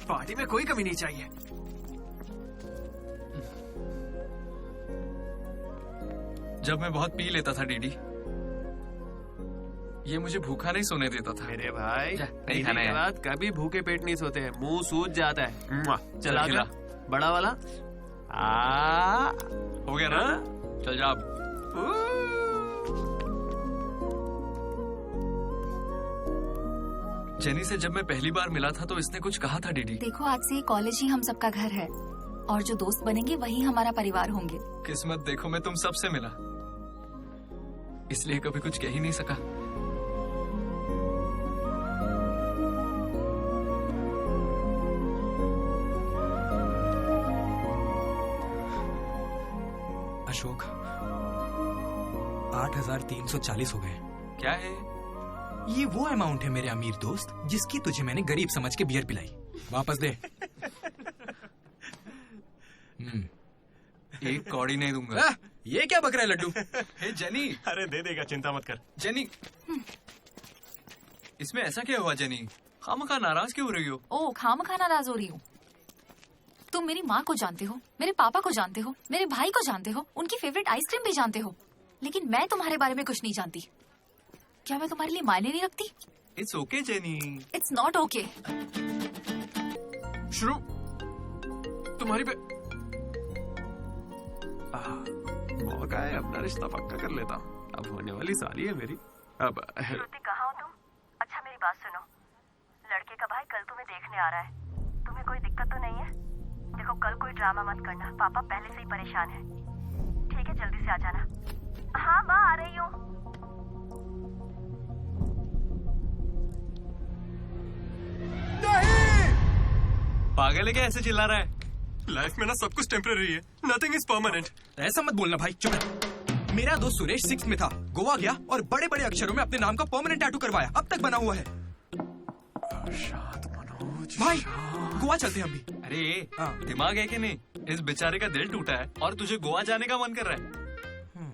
पार्टी में कोई कमी नहीं चाहिए। जब मैं बहुत पी लेता था डीडी, ये मुझे भूखा नहीं सोने देता था। मेरे भाई नहीं खाना के है। बाद कभी भूखे पेट नहीं सोते हैं, मुंह सूज जाता है। चल खिला। आजा, बड़ा वाला। हो गया ना? चल जा अब। जेनी से जब मैं पहली बार मिला था तो इसने कुछ कहा था डीडी। देखो, आज से ये कॉलेज ही हम सबका घर है और जो दोस्त बनेंगे वही हमारा परिवार होंगे। किस्मत देखो, मैं तुम सबसे मिला, इसलिए कभी कुछ कह ही नहीं सका। अशोक 8,340 हो गए। क्या है ये? वो अमाउंट है मेरे अमीर दोस्त जिसकी तुझे मैंने गरीब समझ के बियर पिलाई। वापस दे। एक कौड़ी नहीं दूंगा। ये क्या बक रहा है लड्डू? हे जेनी, अरे दे देगा, चिंता मत कर। जेनी, इसमें ऐसा क्या हुआ जेनी? खामखा नाराज क्यों हो रही हो? ओ, खामखा नाराज हो रही हूँ? तुम मेरी माँ को जानते हो, मेरे पापा को जानते हो, मेरे भाई को जानते हो, उनकी फेवरेट आइसक्रीम भी जानते हो, लेकिन मैं तुम्हारे बारे में कुछ नहीं जानती। क्या मैं तुम्हारे लिए मायने नहीं रखती? It's okay jenny. It's not okay. शुरू तुम्हारी पे मौका है, अपना रिश्ता पक्का कर लेता हूँ। अब होने वाली साली है मेरी। अब श्रुति, कहाँ हो तुम? अच्छा मेरी बात सुनो, लड़के का भाई कल तुम्हें देखने आ रहा है। तुम्हें कोई दिक्कत तो नहीं है? देखो कल कोई ड्रामा मत करना, पापा पहले से ही परेशान है। ठीक है, जल्दी से आ जाना। हाँ माँ, आ रही हूँ। पागल है क्या, ऐसे चिल्ला रहा है? लाइफ में ना सब कुछ टेम्परेरी है, नथिंग इज परमानेंट। ऐसा मत बोलना भाई, चुप रह। मेरा दोस्त सुरेश 6th में था, गोवा गया और बड़े बड़े अक्षरों में अपने नाम का परमानेंट टैटू करवाया, अब तक बना हुआ है। भाई गोवा चलते हैं हम भी। अरे दिमाग है कि नहीं? इस बेचारे का दिल टूटा है और तुझे गोवा जाने का मन कर रहा है।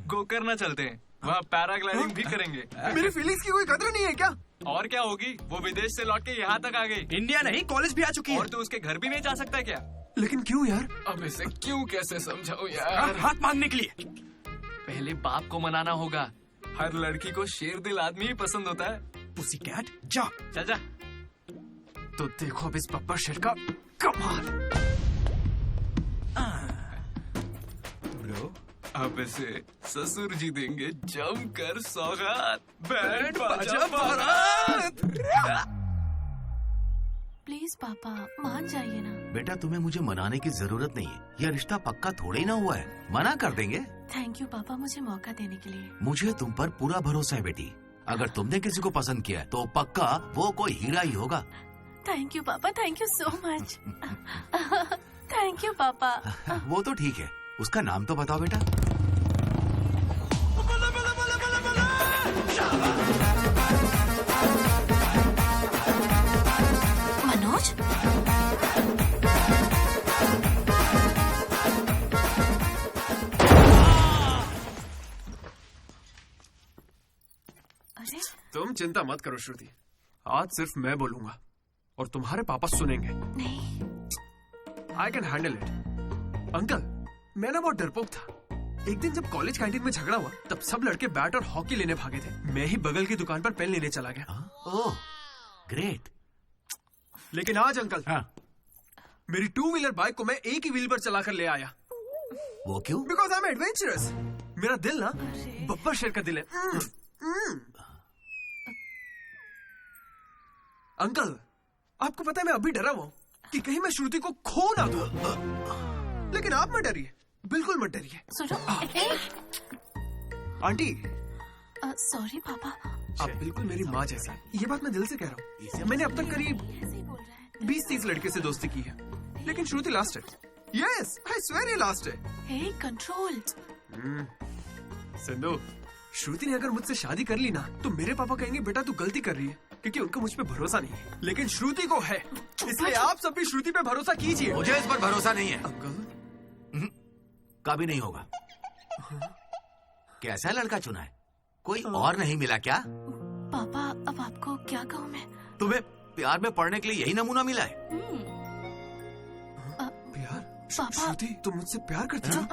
गो करना चलते हैं, वहाँ पैराग्लाइडिंग भी करेंगे। मेरी फीलिंग्स की कोई कदर नहीं है क्या? और क्या होगी, वो विदेश से लौट के यहाँ तक आ गई। इंडिया नहीं, कॉलेज भी आ चुकी है। और तू उसके घर भी नहीं जा सकता क्या? लेकिन क्यों यार? अब इसे क्यों कैसे समझाऊं यार? हाथ मांगने के लिए पहले बाप को मनाना होगा। हर लड़की को शेर दिल आदमी ही पसंद होता है। पुसी कैट, जा चल जा। तो देखो अब इस बब्बर शेर का कमाल। ब्रो, अब इसे ससुर जी देंगे जमकर सौगात। बैंड बाजा बारात। प्लीज पापा मान जाइए ना। बेटा तुम्हें मुझे मनाने की जरूरत नहीं है, यह रिश्ता पक्का थोड़े ही ना हुआ है, मना कर देंगे। थैंक यू पापा मुझे मौका देने के लिए। मुझे तुम पर पूरा भरोसा है बेटी, अगर तुमने किसी को पसंद किया तो पक्का वो कोई हीरा ही होगा। थैंक यू पापा, thank you so much. Thank you पापा। वो तो ठीक है, उसका नाम तो बताओ बेटा। मनोज, अरे तुम चिंता मत करो श्रुति, आज सिर्फ मैं बोलूंगा और तुम्हारे पापा सुनेंगे। नहीं, I can handle it. Uncle, मैं ना बहुत डरपोक था। एक दिन जब कॉलेज कैंटीन में झगड़ा हुआ तब सब लड़के बैट और हॉकी लेने भागे थे, मैं ही बगल की दुकान पर पेन लेने चला गया। Oh great. लेकिन आज अंकल, मेरी 2 व्हीलर बाइक को मैं एक ही व्हील पर चलाकर ले आया। वो क्यों? Because I am adventurous. मेरा दिल ना बब्बर शेर का दिल है। अंकल, आपको पता है मैं अभी डरा हुआ हूँ कि कहीं मैं श्रुति को खो ना दूं। लेकिन आप मत डरिए, बिल्कुल मत डरिए। सुनो। आंटी, सॉरी पापा। आप बिल्कुल मेरी माँ जैसा है, ये बात मैं दिल से कह रहा हूँ। मैंने अब तक करीब 20-30 लड़के से दोस्ती की है, लेकिन श्रुति लास्ट है। यस, आई स्वेयर ये लास्ट है। हे कंट्रोल। सिंधु, श्रुति ने अगर मुझसे शादी कर ली ना तो मेरे पापा कहेंगे बेटा तू गलती कर रही है, क्योंकि उनको मुझ पे भरोसा नहीं है। लेकिन श्रुति को है, इसलिए आप सब भी श्रुति पे भरोसा कीजिए। मुझे इस पर भरोसा नहीं है अंकल। कभी नहीं होगा। कैसा लड़का चुना है, कोई और नहीं मिला क्या? पापा अब आपको क्या कहूँ मैं? तुम्हें प्यार में पड़ने के लिए यही नमूना मिला है? प्यार? श्रुति तुम मुझसे प्यार करती हो?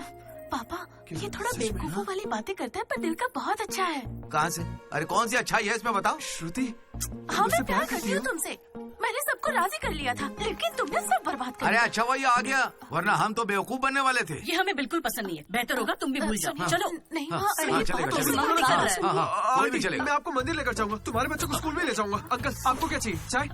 पापा ये थोड़ा बेवकूफों वाली बातें करता है पर दिल का बहुत अच्छा है। कहाँ से? अरे कौन सी अच्छाई है इसमें बताओ। श्रुति, हाँ मैं प्यार करती हूँ तुमसे, मैंने सबको राजी कर लिया था, लेकिन तुमने सब बर्बाद कर अरे दिया। अच्छा हुआ ये आ गया, वरना हम तो बेवकूफ बनने वाले थे। ये हमें बिल्कुल पसंद नहीं है, बेहतर होगा तुम भी भूल जाओ। चलो। नहीं हाँ, अरे हाँ, ये चलेगा, बहुत चलेगा। उल्लू निकल रहा है। कोई भी चलेगा। मैं आपको मंदिर लेकर जाऊंगा, तुम्हारे बच्चों को स्कूल में ले जाऊंगा। अंकल, आपको क्या चाहिए? चाय?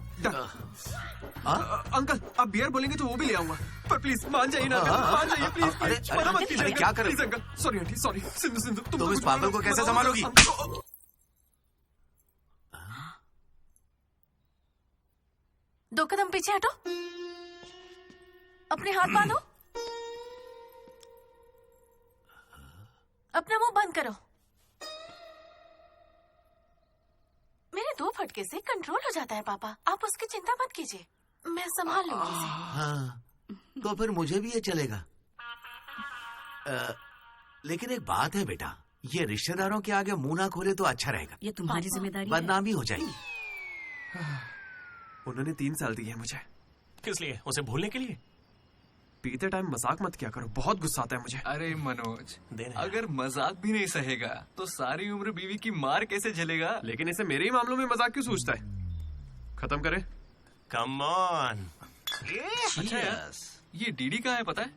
अंकल, आप बियर बोलेंगे तो वो भी ले आऊंगा, पर प्लीज मान जाइए ना, मान जाइए प्लीज। अरे, मत कीजिए। क्या कर रहे हो? Uncle, sorry aunty, sorry. Sindhu, तुम इस पागल को कैसे संभालोगी? दो कदम पीछे हटो, अपने हाथ बांधो, अपना मुंह बंद करो। मेरे 2 फटके से कंट्रोल हो जाता है पापा, आप उसकी चिंता मत कीजिए, मैं संभाल लूंगी इसे। हाँ, तो फिर मुझे भी ये चलेगा। लेकिन एक बात है बेटा, ये रिश्तेदारों के आगे मुंह ना खोले तो अच्छा रहेगा। ये तुम्हारी जिम्मेदारी है। बदनामी हो जाएगी। उन्होंने 3 साल दिए मुझे। किस लिए? उसे भूलने के लिए? पीते टाइम मजाक मत किया करो, बहुत गुस्सा आता है मुझे। अरे मनोज, अगर मजाक भी नहीं सहेगा तो सारी उम्र बीवी की मार कैसे झेलेगा? लेकिन इसे मेरे ही मामलों में मजाक क्यों सोचता है? खत्म करे। Come on. अच्छा यार, ये डीडी कहाँ है पता है?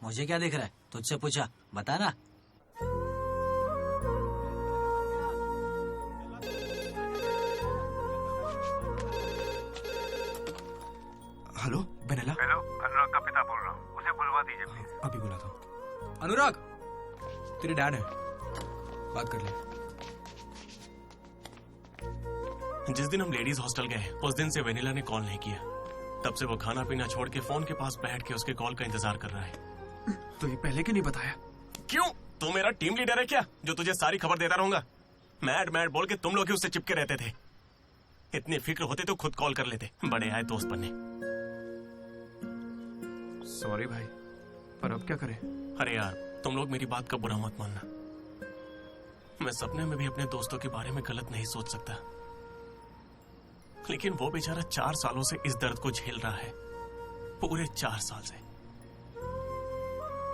मुझे क्या दिख रहा है? तुझसे पूछा, बता ना। हेलो बेनेला। हेलो, अनुराग का पिता बोल रहा हूँ, उसे बुलवा दीजिए प्लीज। अभी बुला था। अनुराग, तेरे डैड है, बात कर ले। जिस दिन हम लेडीज हॉस्टल गए उस दिन से वेनिला ने कॉल नहीं किया। तब से वो खाना पीना छोड़ के फोन के पास बैठ के उसके कॉल का इंतजार कर रहा है। तो ये पहले क्यों नहीं बताया? क्यों? तू मेरा टीम लीडर है क्या, जो तुझे सारी खबर देता रहूंगा? मैड मैड बोल के तुम लोग ही उससे चिपके रहते थे। इतनी फिक्र होती तो खुद कॉल कर लेते, बड़े आए दोस्त बनने। सॉरी भाई, पर अब क्या करें? अरे यार, तुम लोग मेरी बात का बुरा मत मानना। मैं सपने में भी अपने दोस्तों के बारे में गलत नहीं सोच सकता, लेकिन वो बेचारा 4 सालों से इस दर्द को झेल रहा है। पूरे 4 साल से।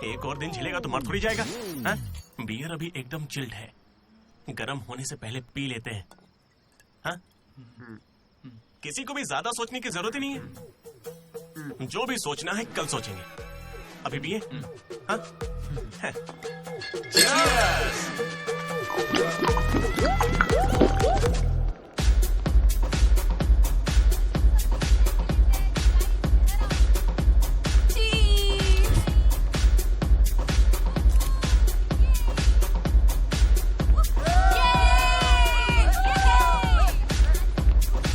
एक और दिन झेलेगा तो मर थोड़ी जाएगा। हा? बियर अभी एकदम चिल्ड है, गर्म होने से पहले पी लेते हैं। हा? किसी को भी ज्यादा सोचने की जरूरत ही नहीं है। जो भी सोचना है कल सोचेंगे। अभी पिए? हाँ?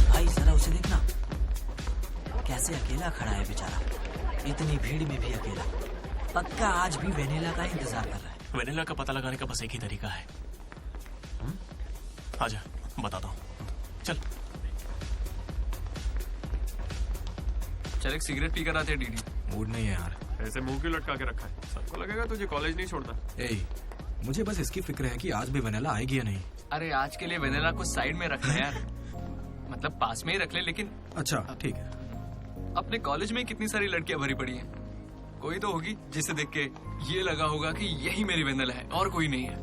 भाई जरा उसे देखना, कैसे अकेला खड़ा है बेचारा, इतनी भीड़ में भी अकेला। पक्का आज भी वेनिला का इंतजार कर रहा है। वेनिला का पता लगाने का बस एक ही तरीका है। आजा, बताता हूँ। चल चल एक सिगरेट पी कर आते हैं। डीडी मूड नहीं है यार। ऐसे मुंह क्यों लटका के रखा है? सबको लगेगा तुझे कॉलेज नहीं छोड़ता। मुझे बस इसकी फिक्र है कि आज भी वेनिला आएगी या नहीं। अरे आज के लिए वेनिला को साइड में रखना है यार, मतलब पास में ही रख ले। लेकिन अच्छा ठीक है। अपने कॉलेज में कितनी सारी लड़कियां भरी पड़ी हैं, कोई तो होगी जिसे देख के ये लगा होगा कि यही मेरी वेनिला है और कोई नहीं है।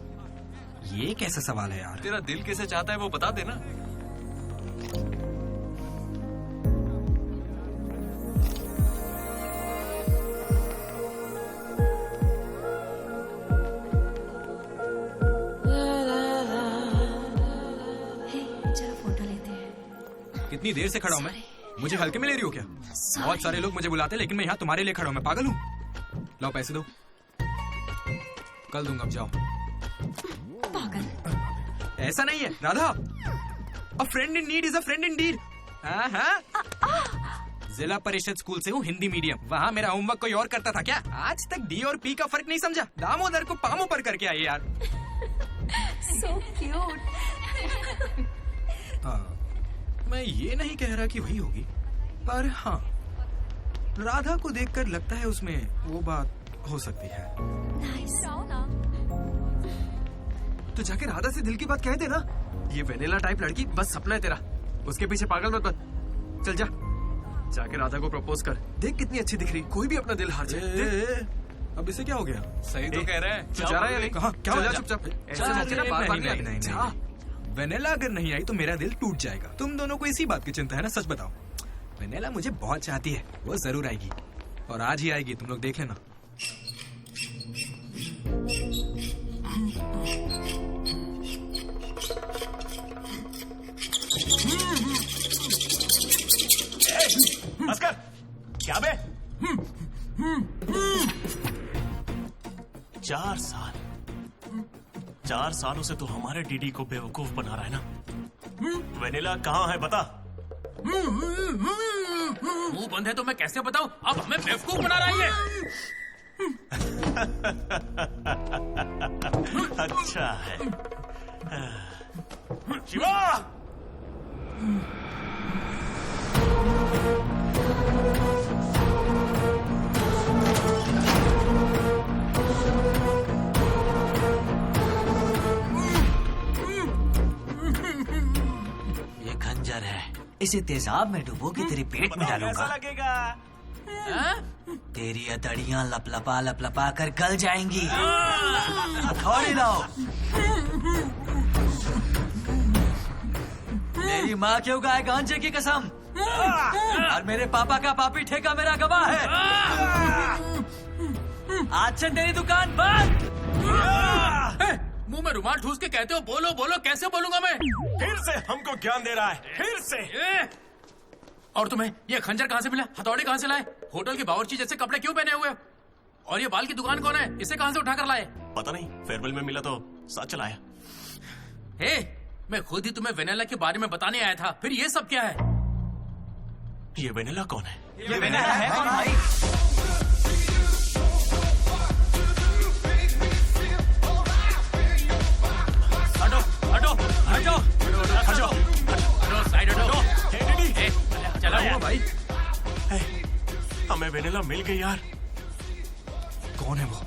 ये कैसा सवाल है यार? तेरा दिल कैसे चाहता है वो बता देना। चलो फोटो लेते हैं। कितनी देर से खड़ा हूँ मैं? मुझे हल्के में ले रही हो क्या? बहुत सारे लोग मुझे बुलाते हैं, लेकिन मैं यहाँ तुम्हारे लिए खड़ा हूँ। मैं पागल हूँ? लाओ पैसे दो, कल दूंगा। अब जाओ। पागल। ऐसा नहीं है Radha, a friend in need is a friend in deed. जिला परिषद स्कूल से हूँ, हिंदी मीडियम। वहाँ मेरा होमवर्क कोई और करता था क्या? आज तक डी और पी का फर्क नहीं समझा। दामोदर को पामों पर करके आई यार। So cute. मैं ये नहीं कह रहा कि वही होगी, पर हाँ, राधा को देखकर लगता है उसमें वो बात हो सकती है। तो जाके राधा से दिल की बात कह देना। ये वेनिला टाइप लड़की बस सपना है तेरा, उसके पीछे पागल मत बन। चल जा, जाके राधा को प्रपोज कर। देख कितनी अच्छी दिख रही, कोई भी अपना दिल हार जाए। अब इसे क्या हो गया? सही तो कह रहा है। तू जा रहा है या नहीं? कहाँ? क्या चल हो जा गया? चुपचाप। ऐसे मौके ना बार बार नहीं आते। वेनिला अगर नहीं आई तो मेरा दिल टूट जाएगा। तुम दोनों को इसी बात की चिंता है ना? सच बताओ। वेनिला मुझे बहुत चाहती है, वो जरूर आएगी, और आज ही आएगी, तुम लोग देख लेना। अस्कर, क्या बे? 4 सालों से तो हमारे डीडी को बेवकूफ बना रहा है ना। वेनिला कहाँ है बता। मुंह बंद है तो मैं कैसे बताऊं? अब हमें बेवकूफ बना रहा है ये। अच्छा है। शिवा! इसे तेजाब में डुबो के तेरे पेट में डालूंगा। लगेगा? तेरी अतड़ियां लपलपा लपलपा कर गल जाएंगी। हथौड़ी लाओ। मेरी माँ क्यों गाय गांजे की कसम, और मेरे पापा का पापी ठेका मेरा गवाह है। आज से तेरी दुकान बंद। मुंह में रुमाल ठूस के कहते हो बोलो बोलो, कैसे बोलूंगा मैं? फिर से हमको ज्ञान दे रहा है, फिर से। और तुम्हें ये खंजर कहाँ से मिला, हथौड़ी कहाँ से लाए? होटल के बावर्ची जैसे कपड़े क्यों पहने हुए? और ये बाल की दुकान कौन है, इसे कहाँ से उठाकर लाए? पता नहीं, फेयरवेल में मिला तो साथ चलाया। मैं खुद ही तुम्हें वेनिला के बारे में बताने आया था, फिर ये सब क्या है? ये वेनिला कौन है? ये वेनिला है कौन भाई? हटो हटो हटो हटो हटो साइड हटो। चला भाई। हमें वेनिला मिल गई यार। कौन है वो?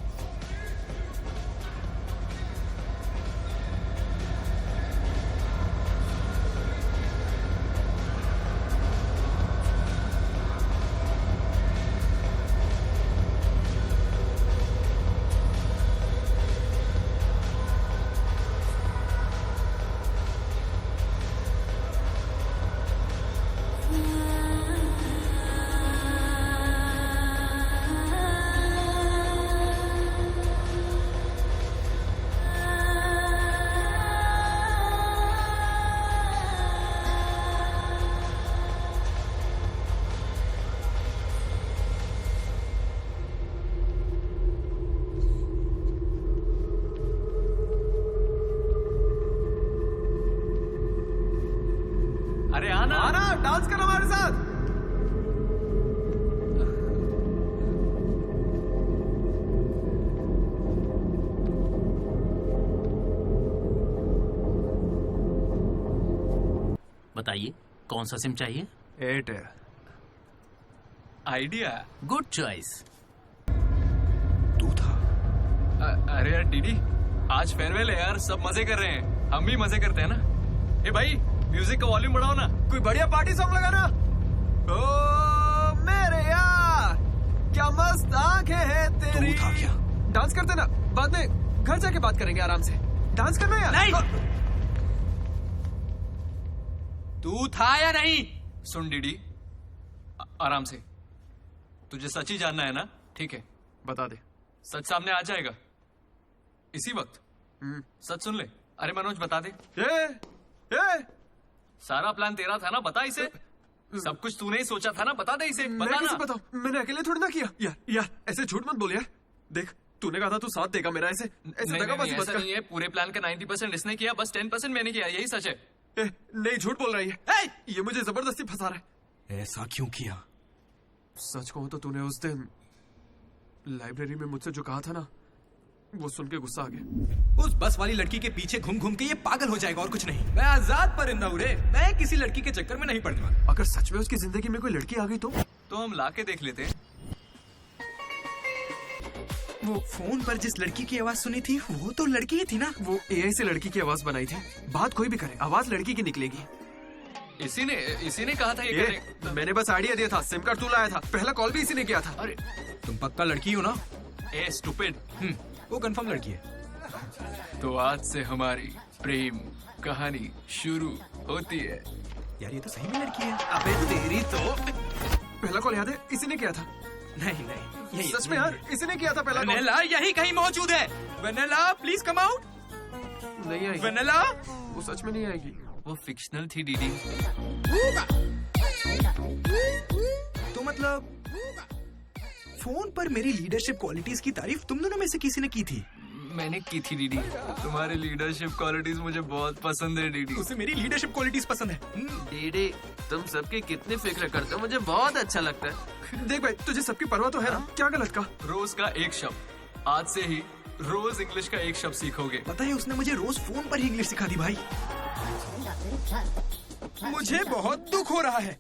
अरे आना आना, डांस करो हमारे साथ। बताइए कौन सा सिम चाहिए? एयरटेल। आइडिया। Good choice. तू था? अरे यार डीडी, आज फेयरवेल है यार, सब मजे कर रहे हैं, हम भी मजे करते हैं ना। ए भाई, म्यूजिक का वॉल्यूम बढ़ाओ ना, कोई बढ़िया पार्टी सॉन्ग लगाना। ओ मेरे यार, क्या मस्त आंखें हैं तेरी। तू था क्या? डांस करते ना, बाद में घर जाके बात करेंगे आराम से। डांस करना यार। नहीं। तू था या नहीं? सुन डीडी, आराम से, तुझे सच ही जानना है ना? ठीक है, बता दे, सच सामने आ जाएगा इसी वक्त। सच सुन ले। अरे मनोज बता दे। सारा प्लान तेरा था ना, बता इसे। सब कुछ तूने ही सोचा था ना, बता दे इसे, बता ना। बताओ, मैंने अकेले थोड़ी ना किया। यार ऐसे झूठ मत बोल यार। देख, तूने कहा था तू साथ देगा मेरा, ऐसे नहीं, ऐसा नहीं है। पूरे प्लान का 90% इसने किया, बस 10% मैंने किया, यही सच है। नहीं, झूठ बोल रही है। ये मुझे जबरदस्ती फंसा रहा है। ऐसा क्यों किया? सच कहूं तो तूने उस दिन लाइब्रेरी में मुझसे जो कहा था ना, वो सुन के गुस्सा आ गया। उस बस वाली लड़की के पीछे घूम घूम के ये पागल हो जाएगा और कुछ नहीं। मैं आजाद परिंदा हूं रे, मैं किसी लड़की के चक्कर में नहीं पड़ने वाला। अगर सच में उसकी जिंदगी में कोई लड़की आ गई तो हम लाके देख लेते हैं। वो फोन पर जिस लड़की की आवाज सुनी थी, वो तो लड़की ही थी ना। वो एआई से लड़की की आवाज बनाई थी। बात कोई भी करे, आवाज लड़की की निकलेगी। इसी ने कहा था ये करने। मैंने बस आइडिया दिया था, सिम कार्ड तू लाया था, पहला कॉल भी इसी ने किया था। अरे तुम पक्का लड़की हो ना? स्टूपिड। वो कंफर्म लड़की है। तो आज से हमारी प्रेम कहानी शुरू होती है। यार ये तो सही में लड़की है। अबे तेरी तो। पहला कॉल याद है, इसी ने किया था। नहीं, सच में यार, इसी ने किया था पहला कॉल। वेनिला यही कहीं मौजूद है। Vanilla please come out. नहीं आएगी वेनिला, वो सच में नहीं आएगी। वो फिक्शनल थी डीडी। तो मतलब फोन पर मेरी लीडरशिप क्वालिटीज की तारीफ तुम दोनों में से किसी ने की थी? मैंने की थी डीडी। तुम्हारी लीडरशिप क्वालिटीज मुझे बहुत पसंद है डीडी। उसे मेरी लीडरशिप क्वालिटीज पसंद है। डीडी, तुम सबकी कितनी फिक्र करते हो, मुझे बहुत अच्छा लगता है। देख भाई, तुझे सबकी परवाह तो है ना, क्या गलत का? रोज का एक शब्द, आज से ही रोज इंग्लिश का एक शब्द सीखोगे। पता है उसने मुझे रोज फोन पर ही इंग्लिश सिखा दी भाई। मुझे बहुत दुख हो रहा है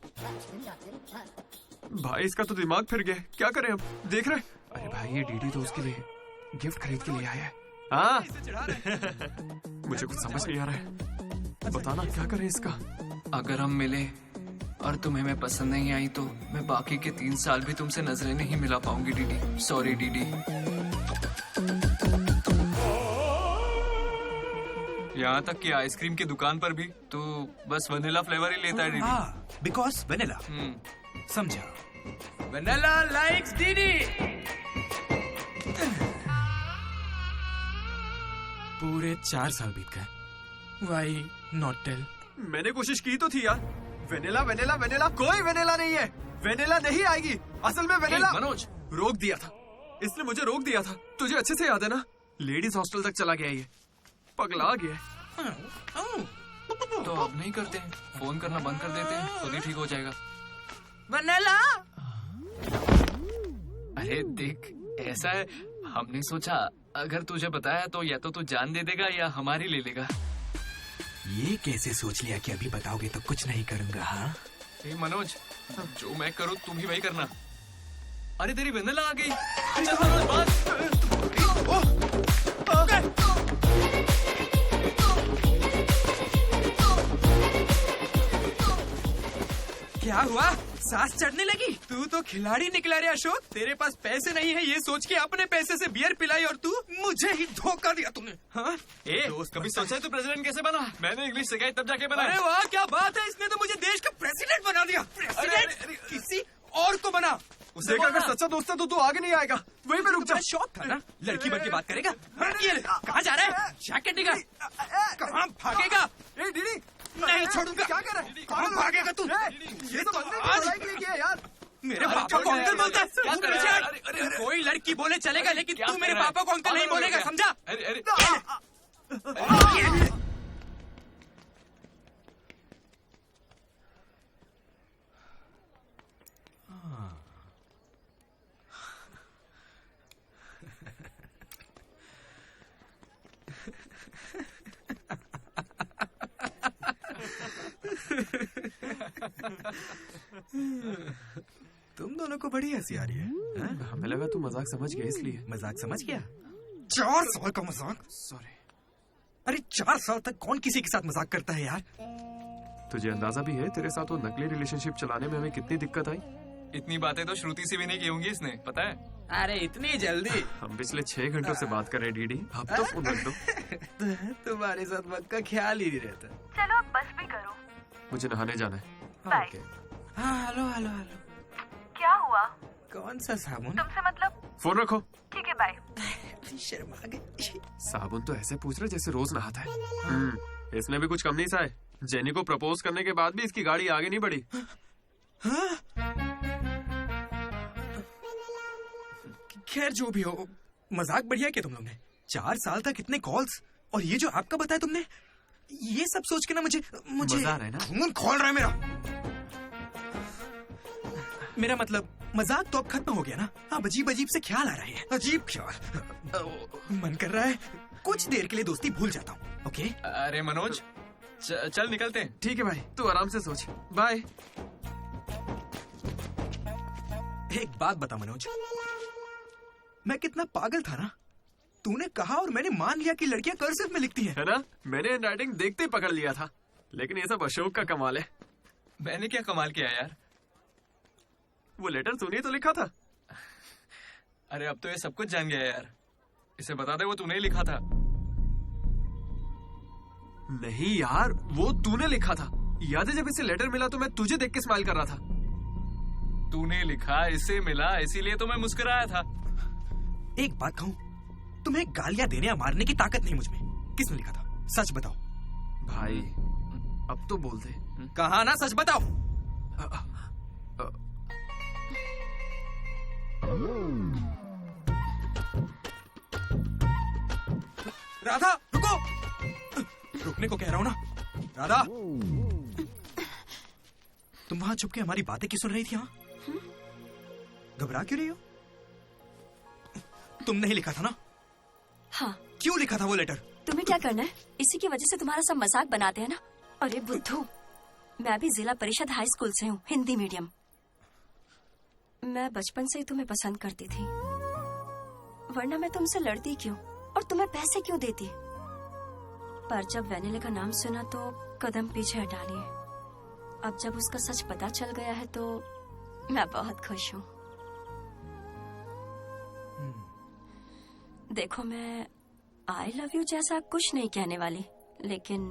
भाई, इसका तो दिमाग फिर गया। क्या करें अब? देख रहे? अरे भाई, ये डीडी तो उसके लिए गिफ्ट खरीद के लिए आया है। हाँ मुझे कुछ समझ नहीं आ रहा है, बताना क्या करें इसका। अगर हम मिले और तुम्हें मैं पसंद नहीं आई तो मैं बाकी के 3 साल भी तुमसे नजरें नहीं मिला पाऊंगी डीडी। Sorry DD. यहाँ तक कि आइसक्रीम की दुकान पर भी तू बस वनीला फ्लेवर ही लेता है डीडी। Because vanilla. समझा। Vanilla likes DD. पूरे 4 साल बीत गए। Why not tell? मैंने कोशिश की तो थी यार। वेनिला वेनिला वेनिला, कोई वेनिला नहीं है। वेनिला नहीं आएगी। असल में वेनिला मनोज रोक दिया था, इसने मुझे रोक दिया था। तुझे अच्छे से याद है ना? लेडीज हॉस्टल तक चला गया ये, पगला गया। तो अब नहीं करते हैं, फोन करना बंद कर देते हैं, खुद ही ठीक हो जाएगा। वनीला। अरे देख, ऐसा है, हमने सोचा अगर तुझे बताया तो या तो तू जान दे देगा या हमारी ले लेगा। ये कैसे सोच लिया कि अभी बताओगे तो कुछ नहीं करूंगा? हाँ मनोज, जो मैं करूँ तुम ही वही करना। अरे तेरी वेनिला आ गई। चल मनोज बात। क्या हुआ? सांस चढ़ने लगी? तू तो खिलाड़ी निकला रे अशोक। तेरे पास पैसे नहीं है ये सोच के अपने पैसे से बियर पिलाई और तू मुझे ही धोखा दिया तूने। हाँ? कभी सोचा है तू प्रेसिडेंट कैसे बना? मैंने इंग्लिश सिखाई तब जाके बना। अरे वाह क्या बात है, इसने तो मुझे देश का प्रेसिडेंट बना दिया। प्रेसिडेंट किसी और को बना। उसे अगर सच्चा दोस्त है तो तू आगे नहीं आएगा, वहीं पे रुक जा। शौक था ना, लड़की बन के बात करेगा। ये ले, कहाँ जा रहा है? जैकेट निकाल। कहाँ भागेगा? दीदी नहीं छोड़ूंगा। क्या कर रहा है? कहाँ भागेगा तू? ये तो बंदे के लिए किया यार। मेरे पापा को अंकल बोलता है। कोई लड़की बोले चलेगा, लेकिन तू मेरे पापा को अंकल नहीं बोलेगा, समझा? तुम दोनों को बड़ी हंसी आ रही है। हमें लगा तू मजाक समझ गया इसलिए। मजाक समझ गया? 4 साल का मजाक? सॉरी। अरे 4 साल तक कौन किसी के साथ मजाक करता है यार? तुझे अंदाजा भी है तेरे साथ वो नकली रिलेशनशिप चलाने में हमें कितनी दिक्कत आई? इतनी बातें तो श्रुति से भी नहीं की होंगी इसने, पता है? अरे इतनी जल्दी? हम पिछले 6 घंटों से बात कर रहे डीडी, अब तो फोन रख दो। तुम्हारे साथ वक्त का ख्याल ही नहीं रहता। चलो अब बस भी करो। मुझे नहाने जाना है। बाय। हाँ हेलो हेलो हेलो। क्या हुआ? कौन सा साबुन? तुमसे मतलब? फोन रखो। ठीक है बाय। शर्मा गई। साबुन तो ऐसे पूछ रहे जैसे रोज नहाता है। इसने भी कुछ कम नहीं सा है। जेनी को प्रपोज करने के बाद भी इसकी गाड़ी आगे नहीं बढ़ी। खैर जो भी हो, मजाक बढ़िया किया तुम लोग ने। 4 साल तक इतने कॉल्स, और ये जो आपका बताया तुमने, ये सब सोच के ना मुझे मजा आ रहा है ना? खून खोल रहा है मेरा मतलब मजाक तो अब खत्म हो गया ना। अब अजीब अजीब से ख्याल आ रहे हैं। अजीब ख्याल। मन कर रहा है कुछ देर के लिए दोस्ती भूल जाता हूँ। ओके? अरे मनोज, चल निकलते हैं। ठीक है भाई, तू आराम से सोच। बाय। एक बात बता मनोज, मैं कितना पागल था ना। तूने कहा और मैंने मान लिया कि लड़कियां कर्सिव में लिखती हैं। है ना? मैंने राइटिंग देखते ही पकड़ लिया था। लेकिन ये सब अशोक का कमाल है। मैंने क्या कमाल किया यार? वो लेटर तूने तो लिखा था। अरे अब तो ये सब कुछ जान गया यार। इसे बता दे वो तूने ही लिखा था। नहीं यार, वो तूने लिखा था। याद है जब इसे लेटर मिला तो मैं तुझे देख के स्माइल कर रहा था। तूने लिखा, इसे मिला, इसीलिए तो मैं मुस्कुराया था। एक बात कहूं, तुम्हें गालियां देने या मारने की ताकत नहीं मुझमें। किसने लिखा था? सच बताओ। भाई अब तो बोल दे। कहा ना, सच बताओ। राधा रुको। रुकने को कह रहा हूं ना। राधा, तुम वहां छुप के हमारी बातें क्यों सुन रही थी? हाँ, घबरा क्यों रही हो? तुमने ही लिखा था ना? हाँ। क्यों लिखा था वो लेटर? तुम्हें क्या करना है? इसी की वजह से तुम्हारा सब मजाक बनाते हैं ना। अरे बुद्धू, मैं भी जिला परिषद हाई स्कूल से हूँ, हिंदी मीडियम। मैं बचपन से ही तुम्हें पसंद करती थी, वरना मैं तुमसे लड़ती क्यों और तुम्हें पैसे क्यों देती? पर जब वेनिला का नाम सुना तो कदम पीछे हटा लिए। अब जब उसका सच पता चल गया है तो मैं बहुत खुश हूँ। देखो, मैं आई लव यू जैसा कुछ नहीं कहने वाली, लेकिन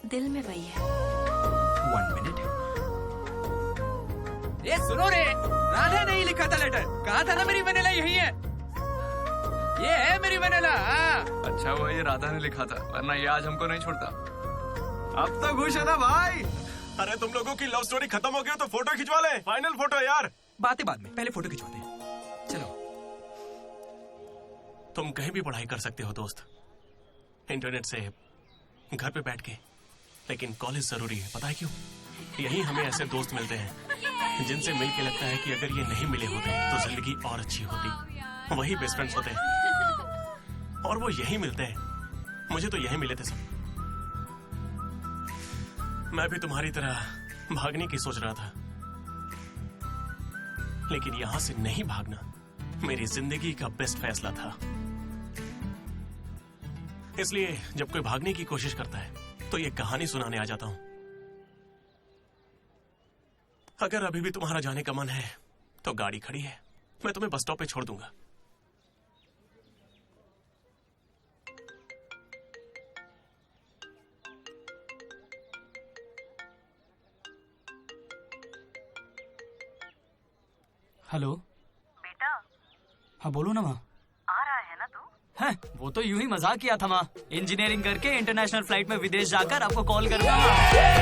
दिल में वही है। 1 मिनट। ये सुनो रे, राधा नहीं लिखा था लेटर, कहा था ना मेरी वेनिला यही है। ये है मेरी वेनिला। अच्छा हुआ ये राधा ने लिखा था, वरना ये आज हमको नहीं छोड़ता। अब तो खुश है ना भाई? अरे तुम लोगों की लव स्टोरी खत्म हो गई तो फोटो खिंचवा ले, फाइनल फोटो यार। बातें बाद में, पहले फोटो खिंचवाते हैं। चलो। तुम कहीं भी पढ़ाई कर सकते हो दोस्त, इंटरनेट से, घर पे बैठ के, लेकिन कॉलेज जरूरी है। पता है क्यों? यही हमें ऐसे दोस्त मिलते हैं जिनसे मिलके लगता है कि अगर ये नहीं मिले होते तो जिंदगी और अच्छी होती। वही बेस्ट फ्रेंड्स होते हैं और वो यही मिलते हैं। मुझे तो यही मिले थे सब। मैं भी तुम्हारी तरह भागने की सोच रहा था, लेकिन यहां से नहीं भागना मेरी जिंदगी का बेस्ट फैसला था। इसलिए जब कोई भागने की कोशिश करता है तो ये कहानी सुनाने आ जाता हूं। अगर अभी भी तुम्हारा जाने का मन है तो गाड़ी खड़ी है, मैं तुम्हें बस स्टॉप पे छोड़ दूंगा। हेलो बेटा, हाँ बोलो ना माँ। आ रहा है ना तू? हैं, वो तो यूं ही मजाक किया था माँ। इंजीनियरिंग करके इंटरनेशनल फ्लाइट में विदेश जाकर आपको कॉल करूंगा।